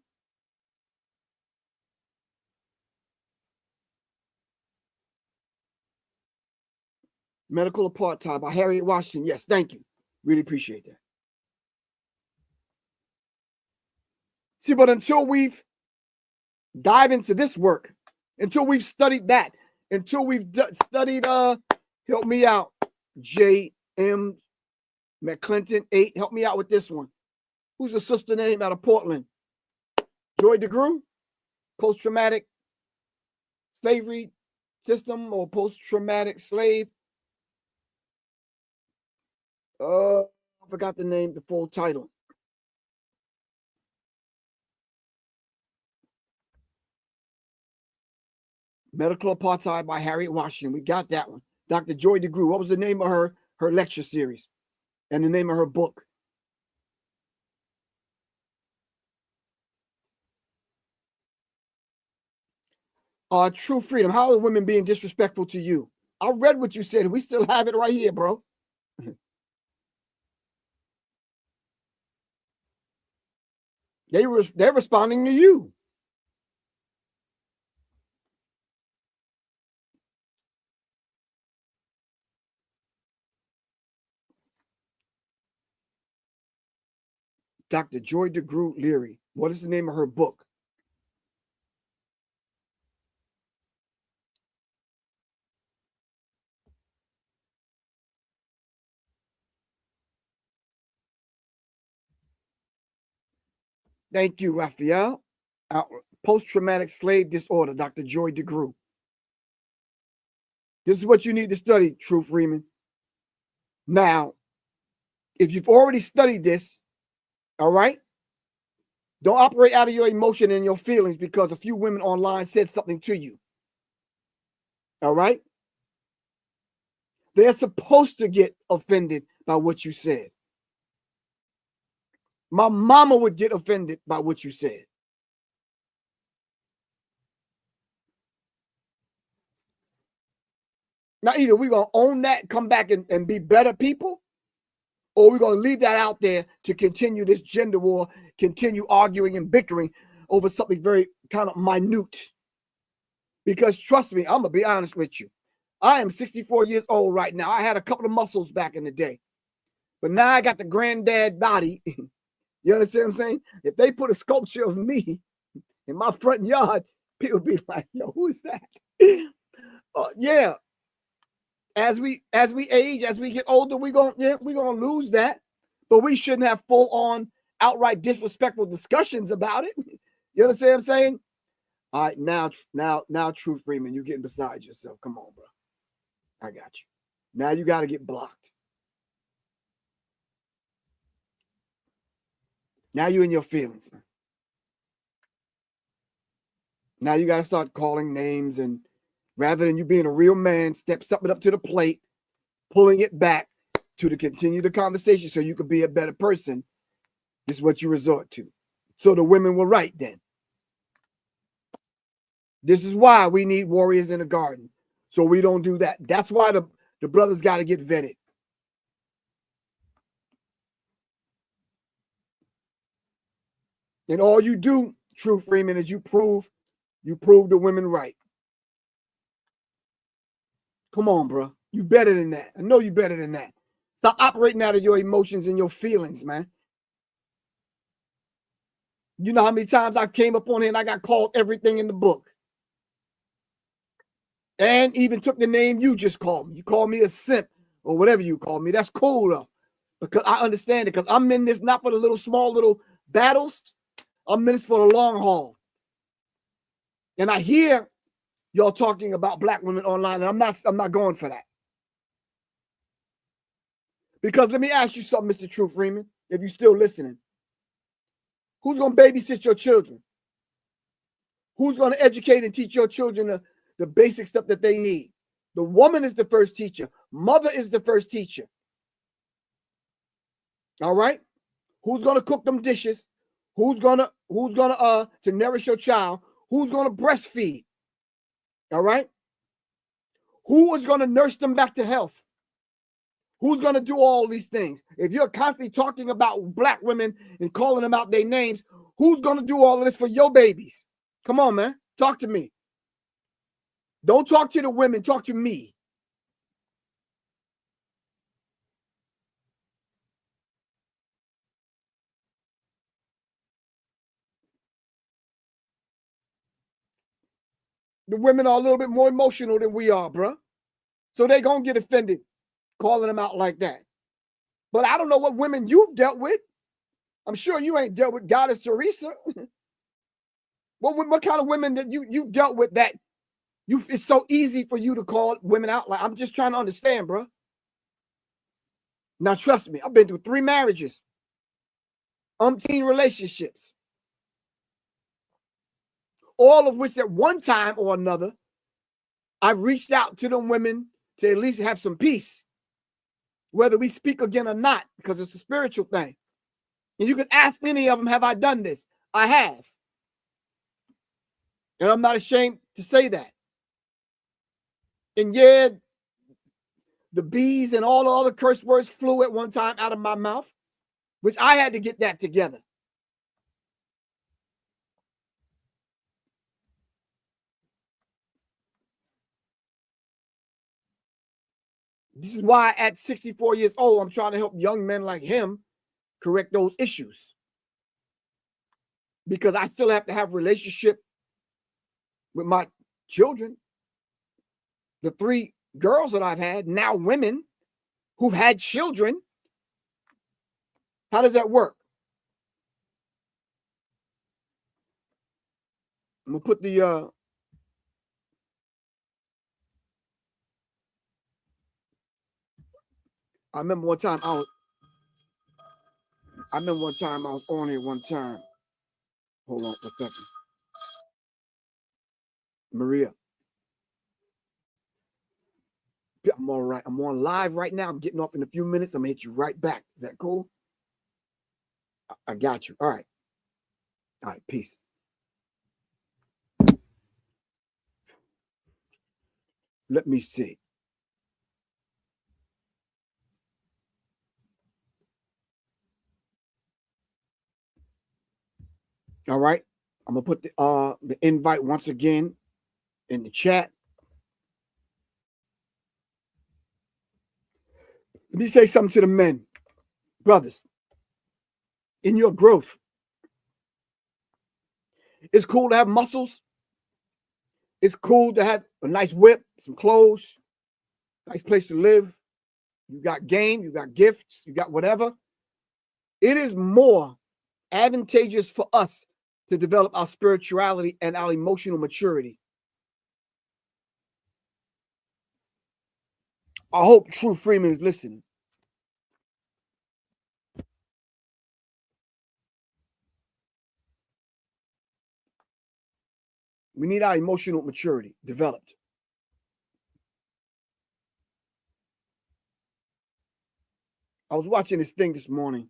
Medical Apartheid by Harriet Washington. Yes, thank you. Really appreciate that. See, but until we've dive into this work, until we've studied that, until we've studied, help me out, J.M. McClinton 8, help me out with this one. Who's a sister name out of Portland? Joy DeGruy, post-traumatic slavery system or post-traumatic slave. I forgot the name, the full title. Medical Apartheid by Harriet Washington. We got that one. Dr. Joy DeGruy. What was the name of her lecture series and the name of her book? True Freedom. How are women being disrespectful to you? I read what you said. We still have it right here, bro. They're responding to you. Dr. Joy DeGruy Leary. What is the name of her book? Thank you, Raphael. Post-traumatic slave disorder, Dr. Joy DeGruy. This is what you need to study, True Freeman. Now, if you've already studied this, all right, don't operate out of your emotion and your feelings because a few women online said something to you. All right? They're supposed to get offended by what you said. My mama would get offended by what you said. Now, either we're going to own that, come back and be better people, or we're going to leave that out there to continue this gender war, continue arguing and bickering over something very kind of minute. Because trust me, I'm going to be honest with you. I am 64 years old right now. I had a couple of muscles back in the day. But now I got the granddad body. You understand what I'm saying? If they put a sculpture of me in my front yard, people be like, yo, who is that? Yeah. As we age, as we get older, we're gonna lose that. But we shouldn't have full on outright disrespectful discussions about it. You understand what I'm saying? All right, now, True Freeman, you're getting beside yourself. Come on, bro. I got you. Now you got to get blocked. Now you're in your feelings, man. Now you got to start calling names, and rather than you being a real man, step something up to the plate, pulling it back to continue the conversation so you could be a better person. This is what you resort to. So the women were right then. This is why we need warriors in the garden. So we don't do that. That's why the brothers got to get vetted. And all you do, True Freeman, is you prove the women right. Come on, bro. You better than that. I know you better than that. Stop operating out of your emotions and your feelings, man. You know how many times I came up on here and I got called everything in the book. And even took the name you just called me. You called me a simp or whatever you call me. That's cool, though. Because I understand it. Because I'm in this not for the little small battles. I'm in this for the long haul. And I hear y'all talking about black women online, and I'm not going for that. Because let me ask you something, Mr. True Freeman, if you're still listening. Who's going to babysit your children? Who's going to educate and teach your children the basic stuff that they need? The woman is the first teacher. Mother is the first teacher. All right? Who's going to cook them dishes? Who's gonna to nourish your child? Who's gonna breastfeed? All right. Who is gonna nurse them back to health? Who's gonna do all these things? If you're constantly talking about black women and calling them out their names, who's gonna do all of this for your babies? Come on, man. Talk to me. Don't talk to the women. Talk to me. The women are a little bit more emotional than we are, bro. So they gonna get offended calling them out like that. But I don't know what women you've dealt with. I'm sure you ain't dealt with Goddess Teresa. What kind of women that you dealt with that it's so easy for you to call women out? Like, I'm just trying to understand, bro. Now, trust me, I've been through 3 marriages, umpteen relationships, all of which at one time or another, I've reached out to them women to at least have some peace, whether we speak again or not, because it's a spiritual thing. And you can ask any of them, have I done this? I have. And I'm not ashamed to say that. And yeah, the bees and all the other curse words flew at one time out of my mouth, which I had to get that together. This is why at 64 years old, I'm trying to help young men like him correct those issues. Because I still have to have a relationship with my children. The 3 girls that I've had, now women who've had children. How does that work? I'm gonna put the I remember one time I was on here one time. Hold on for a second. Maria. I'm all right. I'm on live right now. I'm getting off in a few minutes. I'm gonna hit you right back. Is that cool? I got you. All right. All right. Peace. Let me see. All right. I'm gonna put the invite once again in the chat. Let me say something to the men, brothers. In your growth, it's cool to have muscles. It's cool to have a nice whip, some clothes, nice place to live. You got game, you got gifts, you got whatever. It is more advantageous for us to develop our spirituality and our emotional maturity. I hope True Freeman is listening. We need our emotional maturity developed. I was watching this thing this morning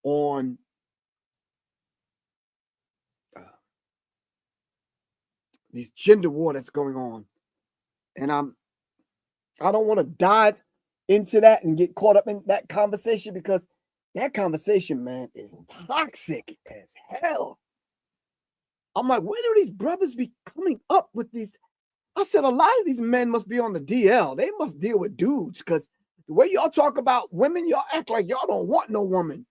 on this gender war that's going on. And I don't want to dive into that and get caught up in that conversation, because that conversation, man, is toxic as hell. I'm like, where do these brothers be coming up with these? I said, a lot of these men must be on the DL. They must deal with dudes, because the way y'all talk about women, y'all act like y'all don't want no woman.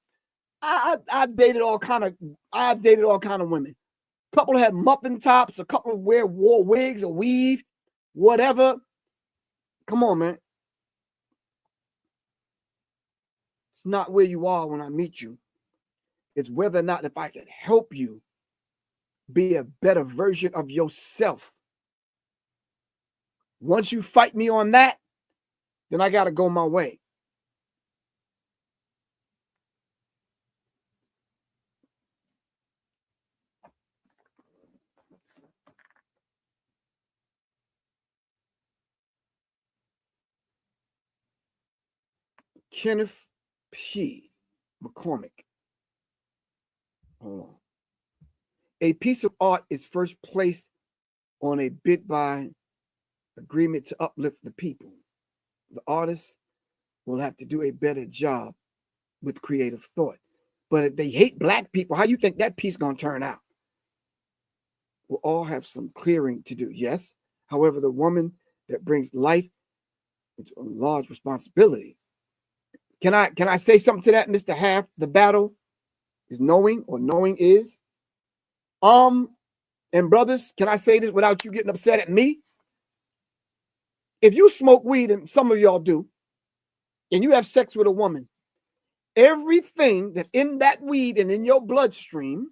I've dated all kind of women. A couple had muffin tops, a couple wore wigs or weave, whatever. Come on, man. It's not where you are when I meet you. It's whether or not if I can help you be a better version of yourself. Once you fight me on that, then I got to go my way. Kenneth P. McCormick. Hold on. A piece of art is first placed on a bid by agreement to uplift the people. The artist will have to do a better job with creative thought. But if they hate Black people, how you think that piece going to turn out? We'll all have some clearing to do, yes. However, the woman that brings life into a large responsibility. Can I say something to that, Mr. Half? The battle is knowing, or knowing is. And brothers, can I say this without you getting upset at me? If you smoke weed, and some of y'all do, and you have sex with a woman, everything that's in that weed and in your bloodstream,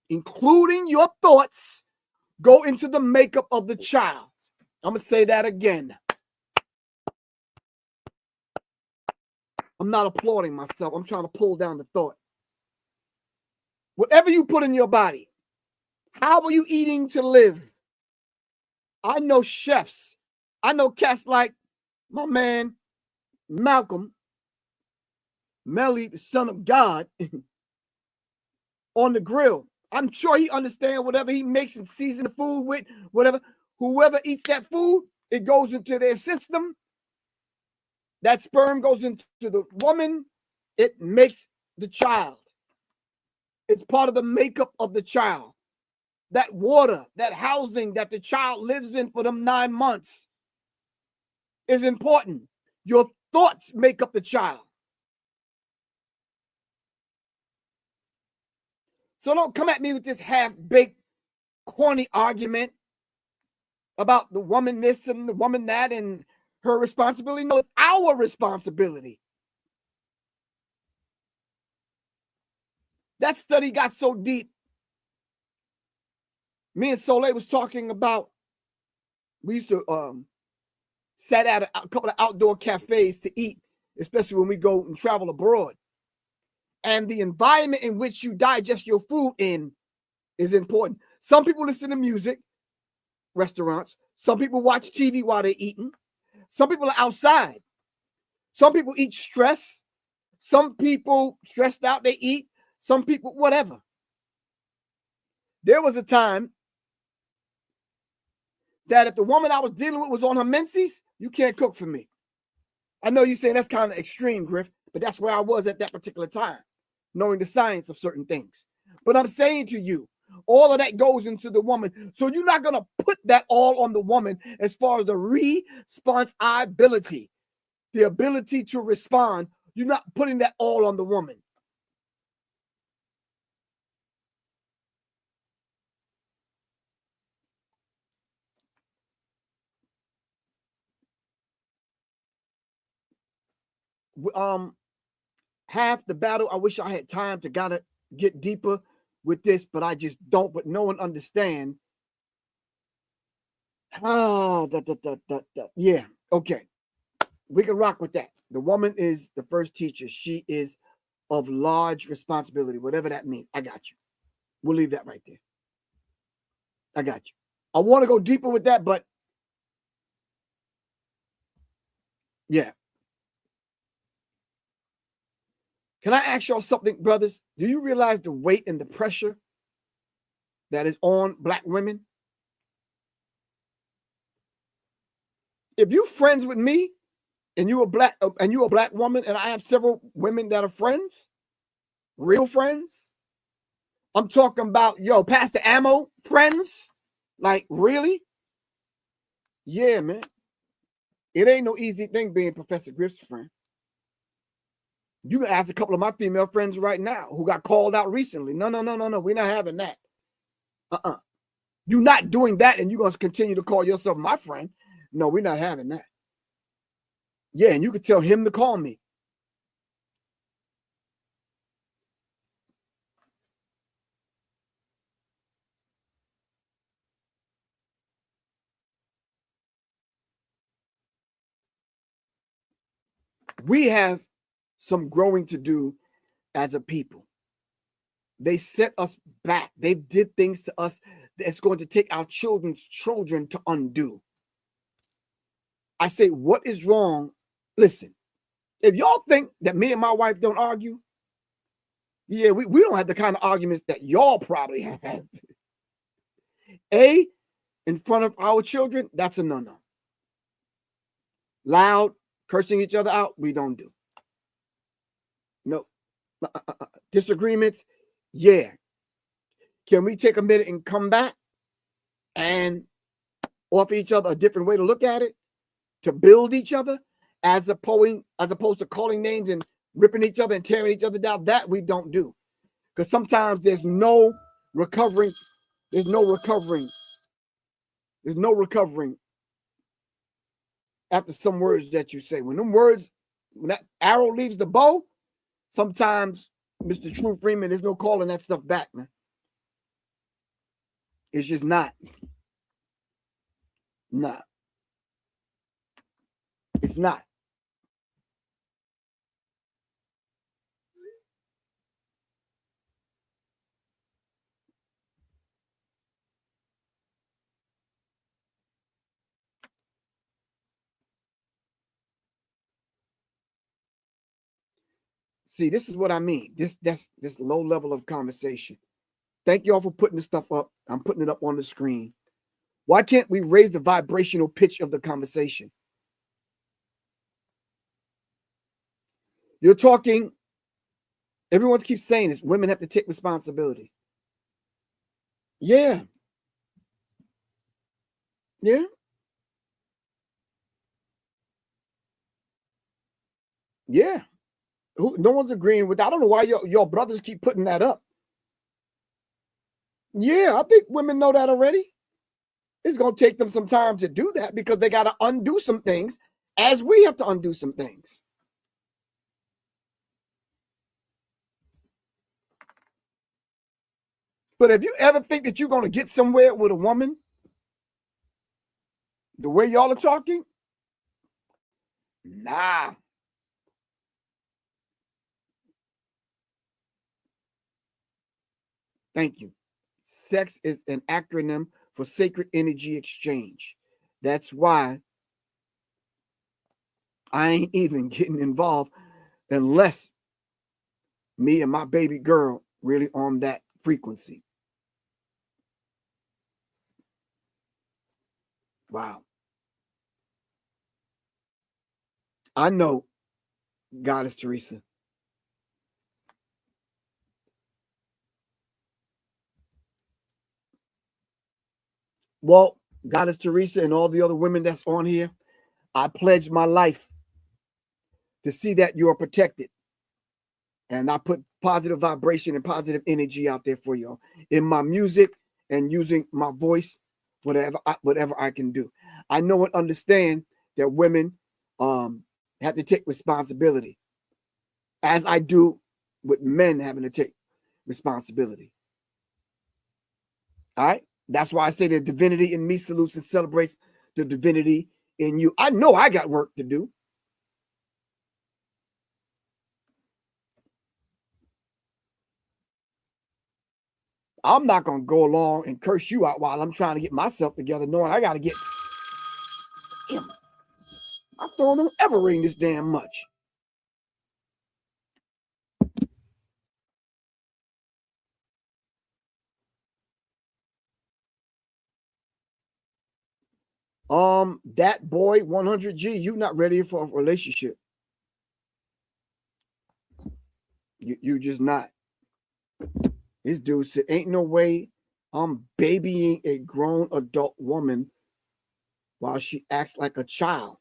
including your thoughts, go into the makeup of the child. I'm going to say that again. I'm not applauding myself. I'm trying to pull down the thought. Whatever you put in your body, how are you eating to live? I know chefs. I know cats like my man Malcolm, Melly, the son of God, on the grill. I'm sure he understands whatever he makes and season the food with, whatever. Whoever eats that food, it goes into their system. That sperm goes into the woman. It makes the child. It's part of the makeup of the child. That water, that housing that the child lives in for them 9 months is important. Your thoughts make up the child. So don't come at me with this half-baked, corny argument about the woman this and the woman that and her responsibility. No, it's our responsibility. That study got so deep. Me and Soleil was talking about, we used to sat at a couple of outdoor cafes to eat, especially when we go and travel abroad. And the environment in which you digest your food in is important. Some people listen to music, restaurants. Some people watch TV while they're eating. Some people are outside. Some people eat stress. Some people stressed out, they eat. Some people, whatever. There was a time that if the woman I was dealing with was on her menses, you can't cook for me. I know you're saying that's kind of extreme, Griff, but that's where I was at that particular time, knowing the science of certain things. But I'm saying to you, all of that goes into the woman. So you're not going to put that all on the woman as far as the responsibility, the ability to respond. You're not putting that all on the woman. Half the battle, I wish I had time to gotta get deeper with this, but I just don't. But no one understand. Yeah, okay. We can rock with that. The woman is the first teacher. She is of large responsibility, whatever that means. I got you. We'll leave that right there. I got you. I want to go deeper with that, but yeah. Can I ask y'all something, brothers? Do you realize the weight and the pressure that is on Black women? If you're friends with me and you're a black woman, and I have several women that are friends, real friends. I'm talking about, Pastor Ammo friends. Like, really? Yeah, man. It ain't no easy thing being Professor Griff's friend. You can ask a couple of my female friends right now who got called out recently. No. We're not having that. You're not doing that, and you're going to continue to call yourself my friend. No, we're not having that. Yeah, and you could tell him to call me. We have some growing to do as a people. They set us back. They did things to us that's going to take our children's children to undo. I say, what is wrong? Listen, if y'all think that me and my wife don't argue, yeah, we don't have the kind of arguments that y'all probably have. In front of our children, that's a no-no. Loud, cursing each other out, we don't do. No. Disagreements, yeah. Can we take a minute and come back and offer each other a different way to look at it, to build each other, as opposed to calling names and ripping each other and tearing each other down? That we don't do. Because sometimes there's no recovering. There's no recovering after some words that you say. When that arrow leaves the bow, sometimes, Mr. True Freeman, there's no calling that stuff back, man. It's just not. Nah. It's not. See, this is what I mean. That's this low level of conversation. Thank you all for putting the stuff up. I'm putting it up on the screen. Why can't we raise the vibrational pitch of the conversation? You're talking, everyone keeps saying this, women have to take responsibility. Yeah. Yeah. Yeah. No one's agreeing with that. I don't know why your brothers keep putting that up. Yeah, I think women know that already. It's going to take them some time to do that because they got to undo some things as we have to undo some things. But if you ever think that you're going to get somewhere with a woman, the way y'all are talking, nah. Thank you. Sex is an acronym for sacred energy exchange. That's why I ain't even getting involved unless me and my baby girl really on that frequency. Wow. I know, Goddess Teresa. Well, Goddess Teresa and all the other women that's on here, I pledge my life to see that you are protected. And I put positive vibration and positive energy out there for y'all in my music and using my voice, whatever I can do. I know and understand that women have to take responsibility, as I do with men having to take responsibility. All right. That's why I say the divinity in me salutes and celebrates the divinity in you. I know I got work to do. I'm not going to go along and curse you out while I'm trying to get myself together, knowing I got to get. Damn, my phone don't ever ring this damn much. That boy 100G, you not ready for a relationship. You just not. This dude said, ain't no way I'm babying a grown adult woman while she acts like a child.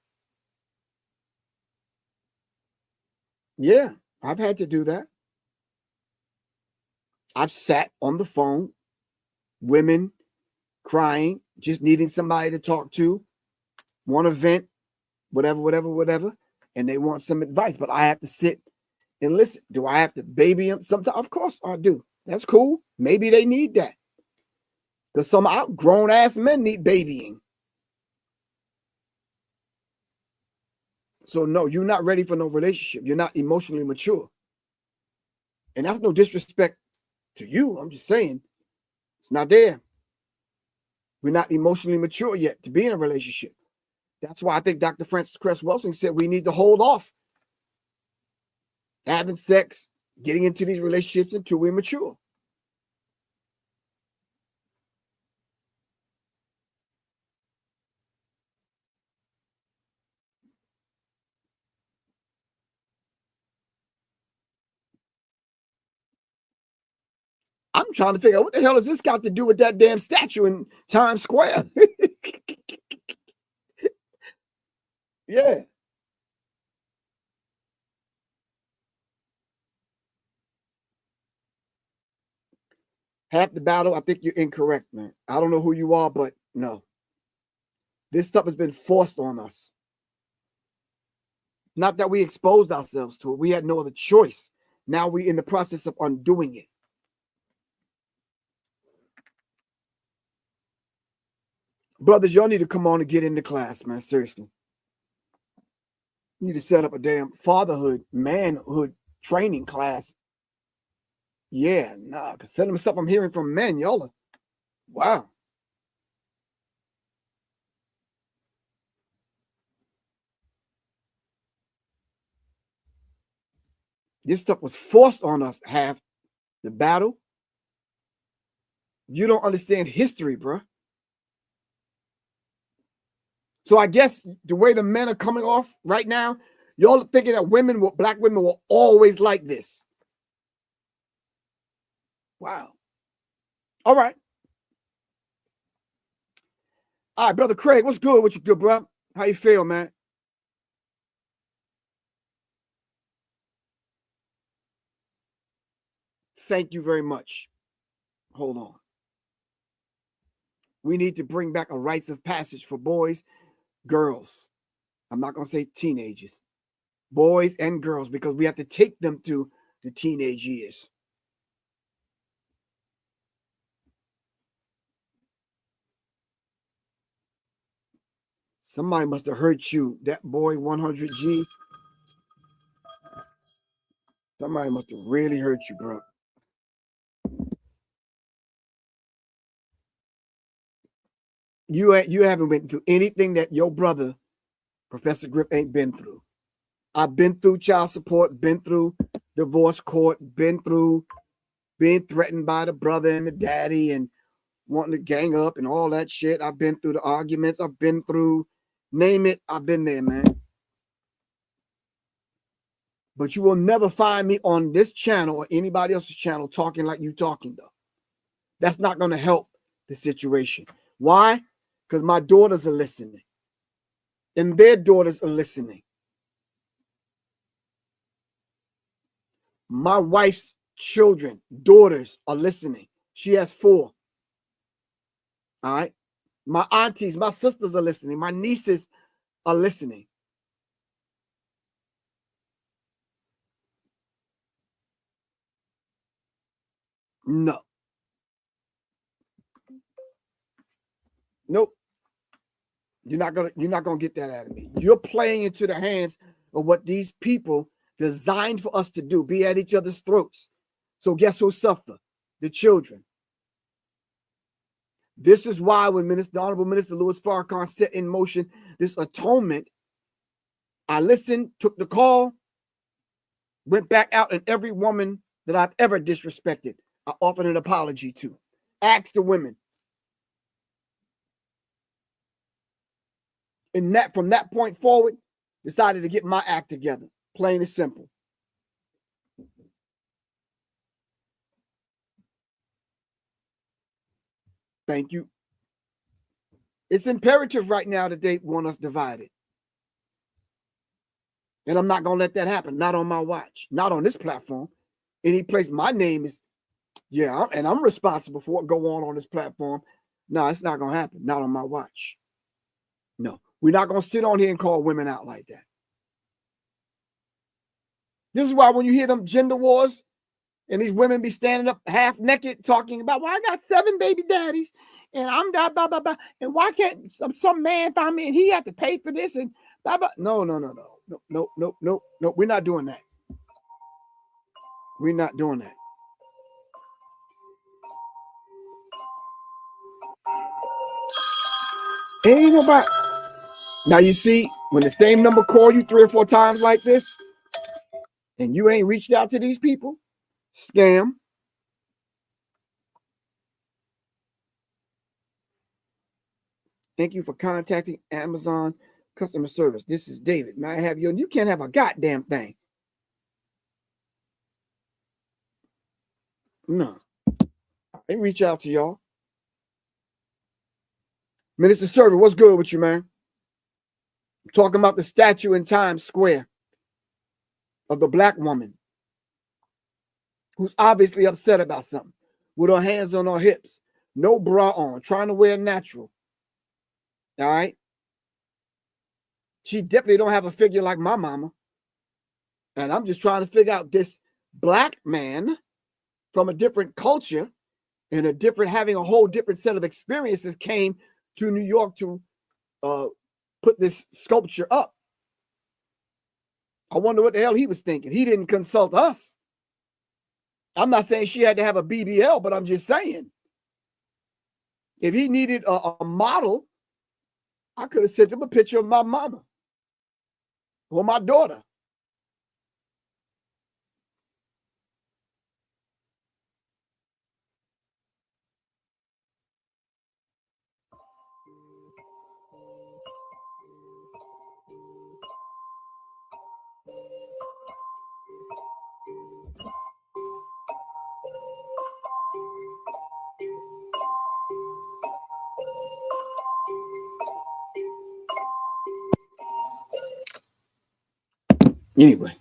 Yeah, I've had to do that. I've sat on the phone, women crying, just needing somebody to talk to, want to vent, whatever, and they want some advice. But I have to sit and listen. Do I have to baby them? Sometimes, of course, I do. That's cool. Maybe they need that. Because some grown ass men need babying. So, no, you're not ready for no relationship. You're not emotionally mature. And that's no disrespect to you. I'm just saying it's not there. We're not emotionally mature yet to be in a relationship. That's why I think Dr. Francis Cress Welsing said we need to hold off having sex, getting into these relationships until we're mature. I'm trying to figure out what the hell has this got to do with that damn statue in Times Square? Yeah. Half the battle, I think you're incorrect, man. I don't know who you are, but no. This stuff has been forced on us. Not that we exposed ourselves to it. We had no other choice. Now we're in the process of undoing it. Brothers, y'all need to come on and get into class, man. Seriously. You need to set up a damn fatherhood, manhood training class. Yeah, nah, because some of the stuff I'm hearing from men, y'all are, wow. This stuff was forced on us. Half the battle. You don't understand history, bro. So I guess the way the men are coming off right now, y'all thinking that black women were always like this. Wow. All right. All right, Brother Craig, what's good with you, good bro? How you feel, man? Thank you very much. Hold on. We need to bring back a rites of passage for boys, girls. I'm not going to say teenagers. Boys and girls, because we have to take them through the teenage years. Somebody must have hurt you. That boy 100G. Somebody must have really hurt you, bro. You haven't been through anything that your brother, Professor Griff, ain't been through. I've been through child support, been through divorce court, been through being threatened by the brother and the daddy and wanting to gang up and all that shit. I've been through the arguments. I've been through, name it, I've been there, man. But you will never find me on this channel or anybody else's channel talking like you talking, though. That's not going to help the situation. Why? Because my daughters are listening. And their daughters are listening. My wife's children, daughters are listening. She has 4. All right. My aunties, my sisters are listening. My nieces are listening. No. Nope. You're not gonna get that out of me. You're playing into the hands of what these people designed for us to do, be at each other's throats. So guess who suffer? The children. This is why when the Honorable Minister Louis Farrakhan set in motion this atonement, I listened, took the call, went back out, and every woman that I've ever disrespected, I offered an apology to. Asked the women. And that from that point forward, decided to get my act together. Plain and simple. Thank you. It's imperative right now that they want us divided. And I'm not going to let that happen. Not on my watch. Not on this platform. Any place my name is, yeah, and I'm responsible for what go on this platform. No, it's not going to happen. Not on my watch. No. We're not going to sit on here and call women out like that. This is why when you hear them gender wars and these women be standing up half naked talking about, well, I got 7 baby daddies and I'm blah, blah, blah, blah. And why can't some man find me and he have to pay for this and blah, blah. No. We're not doing that. We're not doing that. Ain't nobody. Now you see, when the same number call you 3 or 4 times like this, and you ain't reached out to these people, scam. Thank you for contacting Amazon customer service. This is David. May I have you? You can't have a goddamn thing. No. I reach out to y'all. Minister Server, what's good with you, man? I'm talking about the statue in Times Square of the black woman who's obviously upset about something, with her hands on her hips, no bra on, trying to wear natural. All right? She definitely don't have a figure like my mama. And I'm just trying to figure out this black man from a different culture and having a whole different set of experiences came to New York to put this sculpture up. I wonder what the hell he was thinking. He didn't consult us. I'm not saying she had to have a BBL, but I'm just saying, if he needed a model, I could have sent him a picture of my mama or my daughter. Anyway,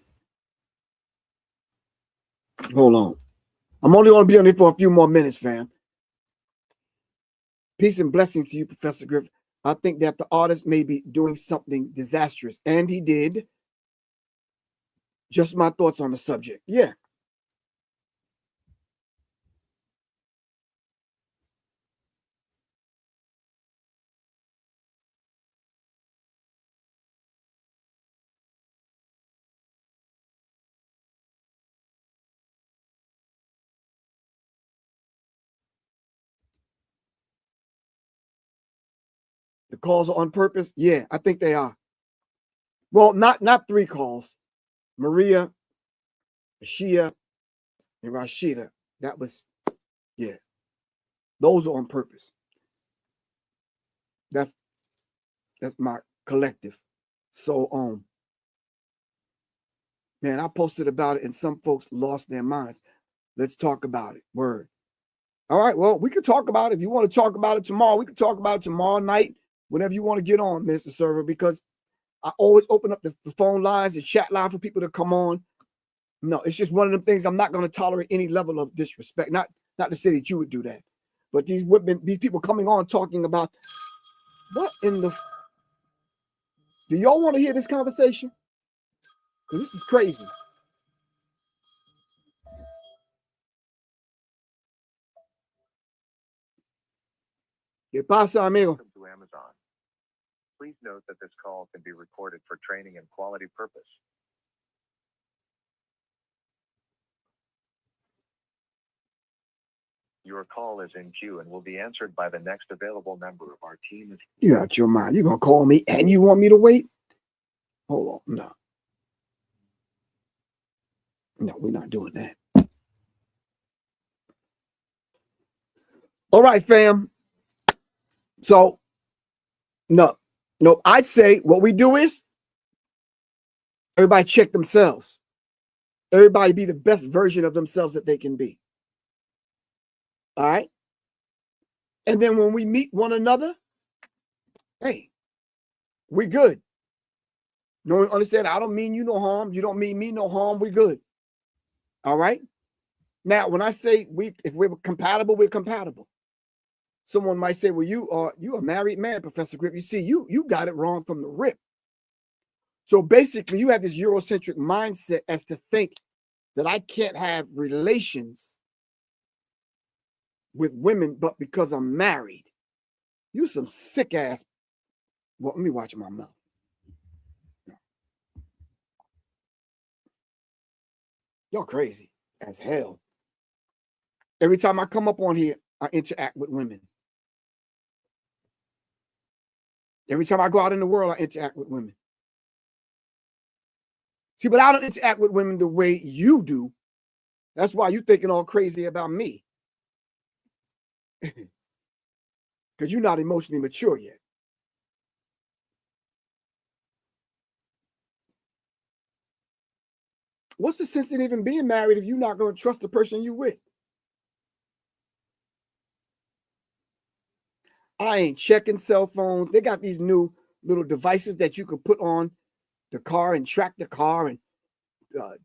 hold on. I'm only going to be on here for a few more minutes, fam. Peace and blessings to you, Professor Griff. I think that the artist may be doing something disastrous, and he did. Just my thoughts on the subject. Yeah. The calls are on purpose. Yeah, I think they are. Well, not 3 calls. Maria, Shia, and Rashida. That was, yeah. Those are on purpose. That's my collective. So man, I posted about it and some folks lost their minds. Let's talk about it. Word. All right. Well, we can talk about it. If you want to talk about it tomorrow, we can talk about it tomorrow night, whenever you want to get on, Mr. Server, because I always open up the phone lines, the chat line for people to come on. No, it's just one of the things I'm not going to tolerate any level of disrespect. Not to say that you would do that, but these women, these people coming on talking about what in the. Do y'all want to hear this conversation? Because this is crazy. ¿Qué pasa, amigo? Welcome to Amazon. Please note that this call can be recorded for training and quality purpose. Your call is in queue and will be answered by the next available member of our team. You out your mind. You're going to call me and you want me to wait? Hold on. No. No, we're not doing that. All right, fam. So, no. I'd say what we do is everybody check themselves. Everybody be the best version of themselves that they can be. All right? And then when we meet one another, hey, we good. No, understand? I don't mean you no harm. You don't mean me no harm. We good. All right? Now, when I say if we're compatible, we're compatible. Someone might say, well, you are a married man, Professor Griff. You see, you got it wrong from the rip. So basically, you have this Eurocentric mindset as to think that I can't have relations with women, but because I'm married. You some sick ass. Well, let me watch my mouth. Y'all crazy as hell. Every time I come up on here, I interact with women. Every time I go out in the world, I interact with women. See, but I don't interact with women the way you do. That's why you're thinking all crazy about me. Because you're not emotionally mature yet. What's the sense in even being married if you're not going to trust the person you with? I ain't checking cell phones. They got these new little devices that you can put on the car and track the car and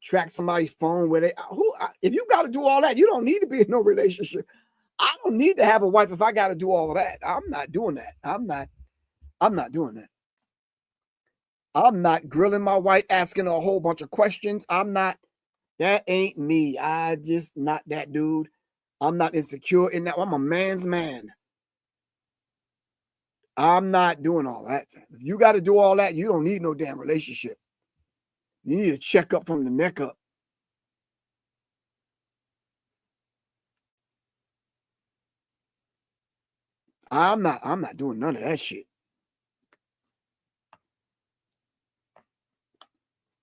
track somebody's phone where if you got to do all that, you don't need to be in no relationship. I don't need to have a wife if I got to do all of that. I'm not doing that. I'm not doing that. I'm not grilling my wife, asking her a whole bunch of questions. That ain't me. I just not that dude. I'm not insecure in that. I'm a man's man. I'm not doing all that. If you got to do all that, you don't need no damn relationship. You need to check up from the neck up. I'm not doing none of that shit.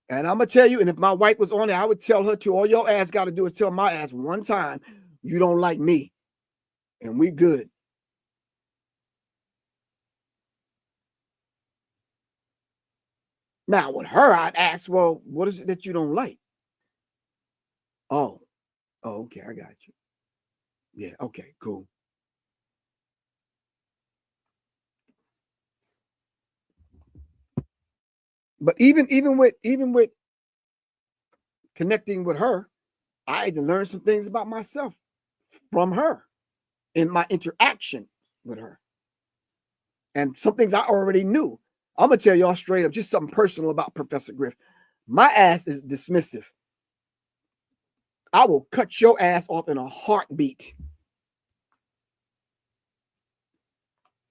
And I'm gonna tell you, and if my wife was on there, I would tell her to, all your ass got to do is tell my ass one time, you don't like me. And we good. Now, with her, I'd ask, well, what is it that you don't like? Oh, okay, I got you. Yeah, okay, cool. But even with connecting with her, I had to learn some things about myself from her in my interaction with her. And some things I already knew. I'm going to tell y'all straight up, just something personal about Professor Griff. My ass is dismissive. I will cut your ass off in a heartbeat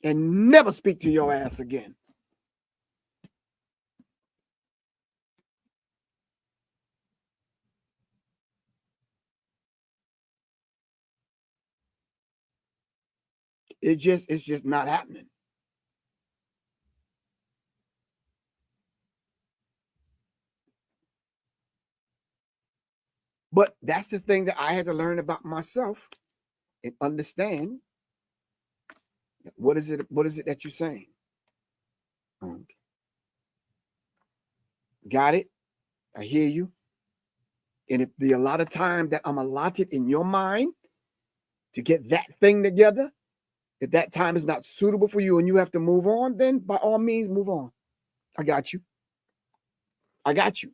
and never speak to your ass again. It's just not happening. But that's the thing that I had to learn about myself and understand. What is it that you're saying? Okay. Got it? I hear you. And if the allotted time that I'm allotted in your mind to get that thing together, if that time is not suitable for you and you have to move on, then by all means, move on. I got you. I got you.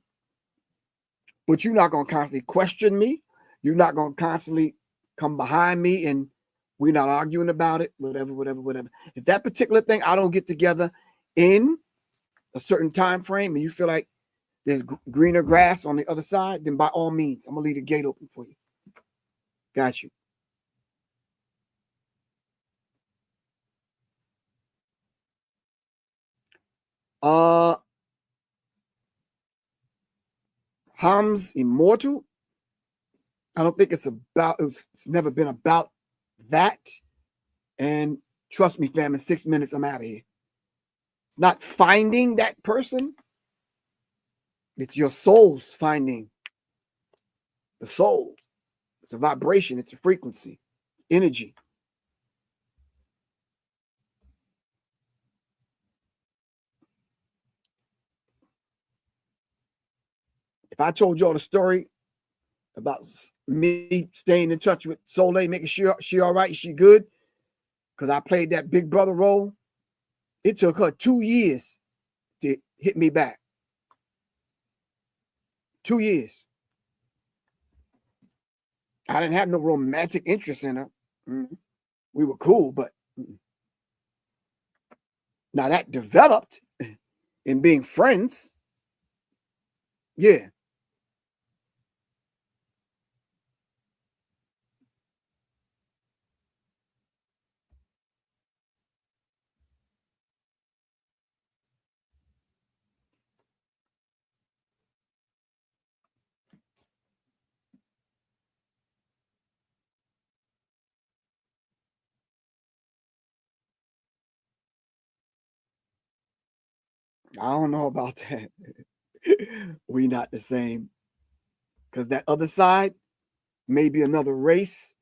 But you're not going to constantly question me. You're not going to constantly come behind me and we're not arguing about it, whatever. If that particular thing I don't get together in a certain time frame and you feel like there's greener grass on the other side, then by all means, I'm going to leave the gate open for you. Got you. Ham's Immortal. I don't think it's never been about that. And trust me, fam, in 6 minutes, I'm out of here. It's not finding that person. It's your soul's finding the soul. It's a vibration. It's a frequency. It's energy. If I told y'all the story about me staying in touch with Soleil, making sure she all right, she good, because I played that big brother role, it took her 2 years to hit me back. 2 years. I didn't have no romantic interest in her. We were cool, but now that developed in being friends. Yeah. I don't know about that. We not the same. Because that other side may be another race,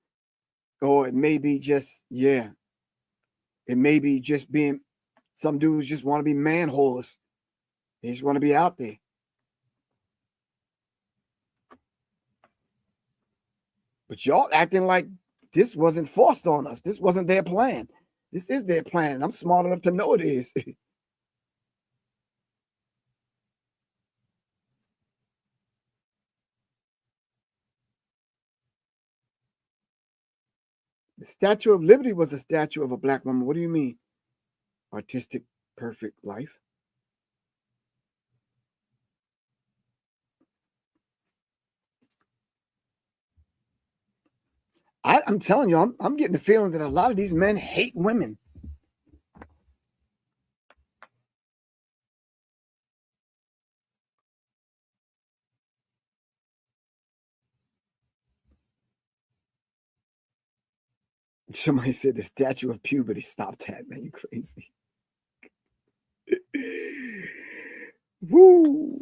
or it may be just, yeah. It may be just being, some dudes just want to be man whores. They just want to be out there. But y'all acting like this wasn't forced on us. This wasn't their plan. This is their plan. I'm smart enough to know it is. The Statue of Liberty was a statue of a black woman. What do you mean? Artistic, perfect life. I'm telling you, I'm getting the feeling that a lot of these men hate women. Somebody said the statue of puberty. Stop that, man. You crazy. Woo.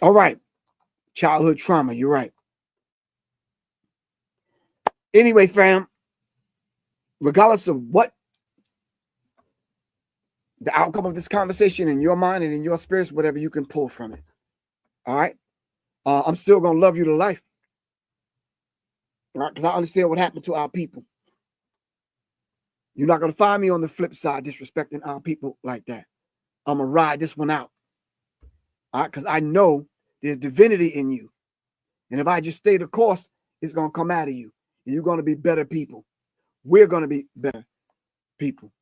All right. Childhood trauma. You're right. Anyway, fam, regardless of what the outcome of this conversation in your mind and in your spirits, whatever you can pull from it. All right. I'm still going to love you to life. right? Because I understand what happened to our people. You're not going to find me on the flip side disrespecting our people like that. I'm going to ride this one out. All right? Because I know there's divinity in you. And if I just stay the course, it's going to come out of you. And you're going to be better people. We're going to be better people.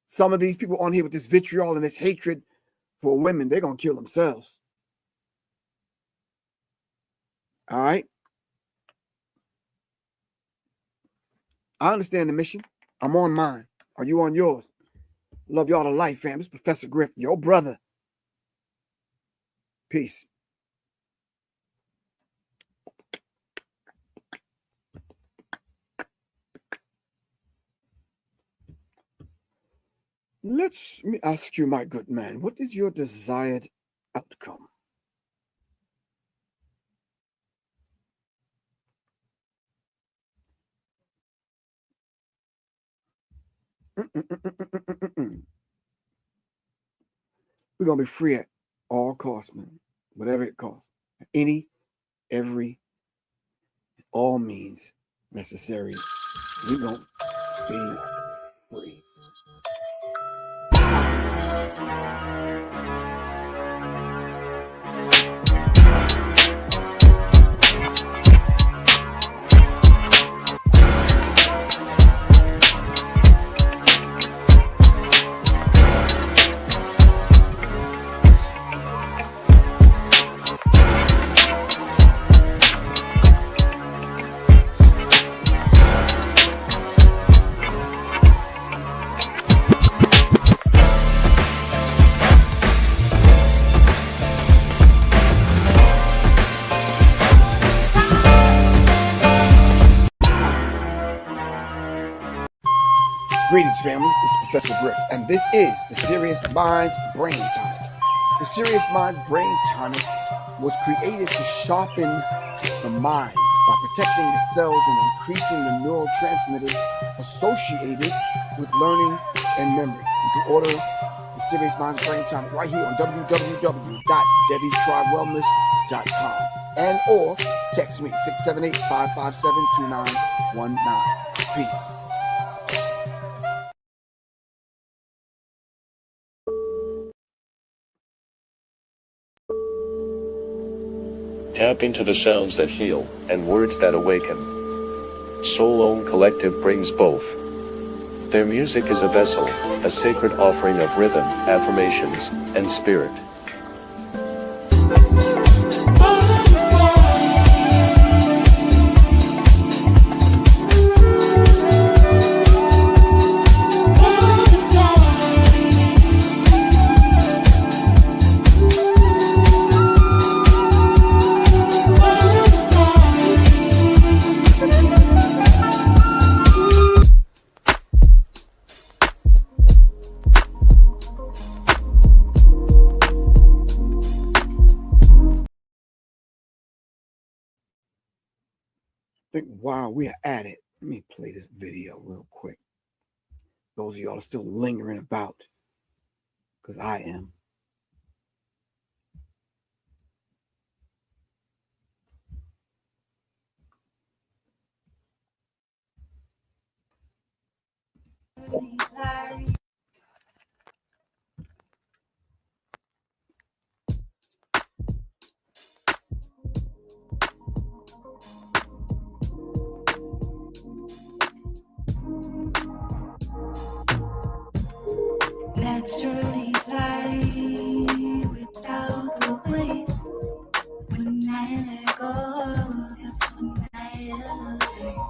Some of these people on here with this vitriol and this hatred for women, they're going to kill themselves. All right? I understand the mission. I'm on mine. Are you on yours? Love y'all to life, fam. This is Professor Griff, your brother. Peace. Let me ask you, my good man, what is your desired outcome? We're going to be free at all costs, man. Whatever it costs. Any, every, all means necessary. We're going to be free. Greetings, family. This is Professor Griff, and this is the Serious Minds Brain Tonic. The Serious Minds Brain Tonic was created to sharpen the mind by protecting the cells and increasing the neurotransmitters associated with learning and memory. You can order the Serious Minds Brain Tonic right here on www.debbiestrywellness.com and or text me 678-557-2919. Peace. Tap into the sounds that heal and words that awaken. Soul Own Collective brings both. Their music is a vessel, a sacred offering of rhythm, affirmations, and spirit. Think while we are at it, let me play this video real quick. Those of y'all are still lingering about, because I am. Naturally fly without the weight. When I let go, that's when I elevate.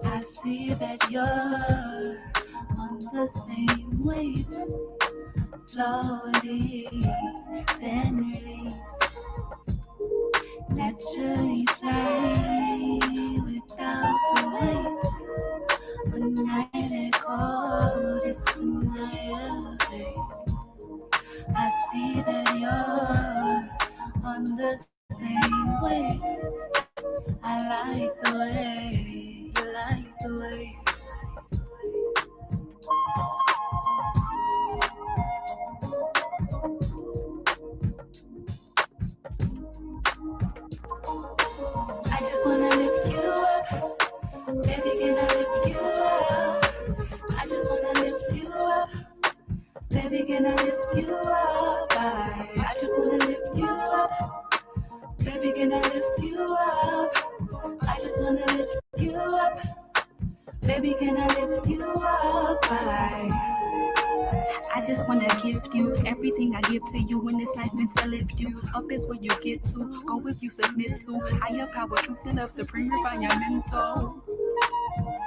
I see that you're on the same wave, floating, then release. Naturally fly without the weight. When I let go, that's when I elevate. I see that you're on the same wave. I like the way you like the way. I just wanna live wanna lift you up. Baby, can I lift you up? I just wanna give you everything I give to you in this life, meant to lift you up is where you get to. Go if you submit to higher power, truth and love, supreme, purify your mental.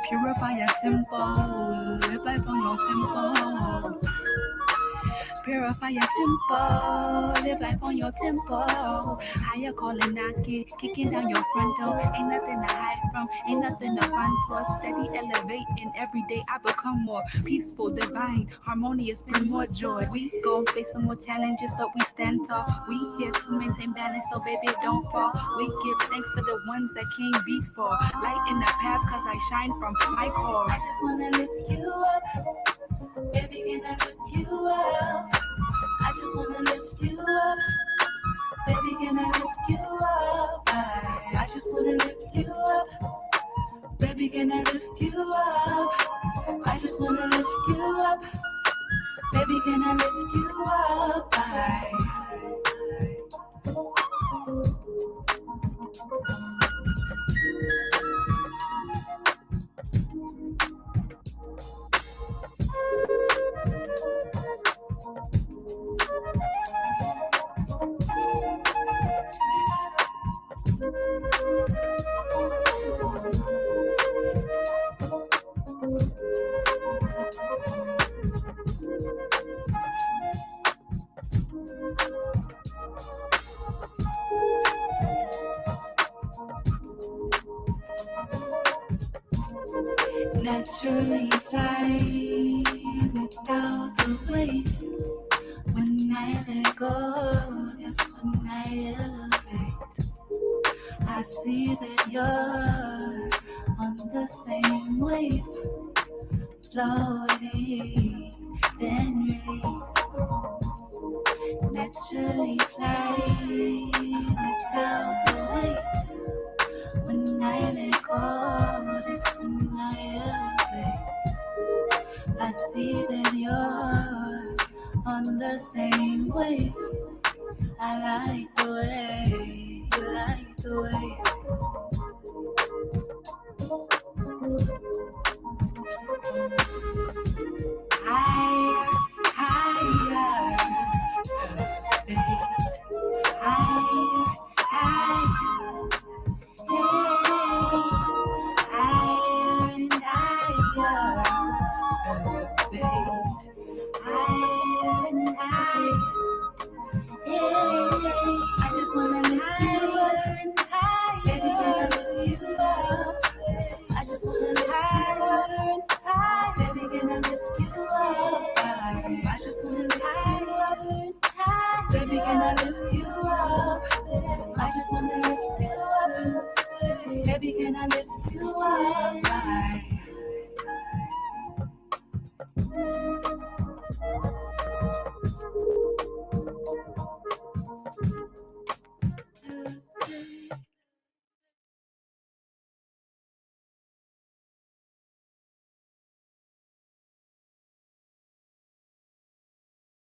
Purify your temple, live life on your temple. Purify your temple, live life on your temple. Higher calling, knocking, kicking down your front door. Ain't nothing to hide from, ain't nothing to run for. Steady elevating, every day I become more peaceful, divine, harmonious, bring more joy. We gon' face some more challenges, but we stand tall. We here to maintain balance, so baby don't fall. We give thanks for the ones that came before. Light in the path, cause I shine from my core. I just wanna lift you up, baby, can I lift you up? I just wanna lift you up, baby, can I lift you up? I just wanna lift you up, baby, can I lift you up? I just wanna lift you up, baby, can I lift you up? Naturally fly without the weight. When I let go, that's when I elevate. I see that you're on the same wave, floating, then release. Naturally fly without the weight. When I let go, that's when I elevate. I see that you're on the same wave. I like the way, you like the way. Higher, higher, elevate. Higher, higher, yeah. Higher and higher, elevate. Higher and higher, yeah. I just wanna lift you up, baby, can I lift you up? I just wanna lift you up, baby, can I lift you up? I just wanna lift you up, baby, can I lift you up? I just wanna lift you up, baby, can I lift you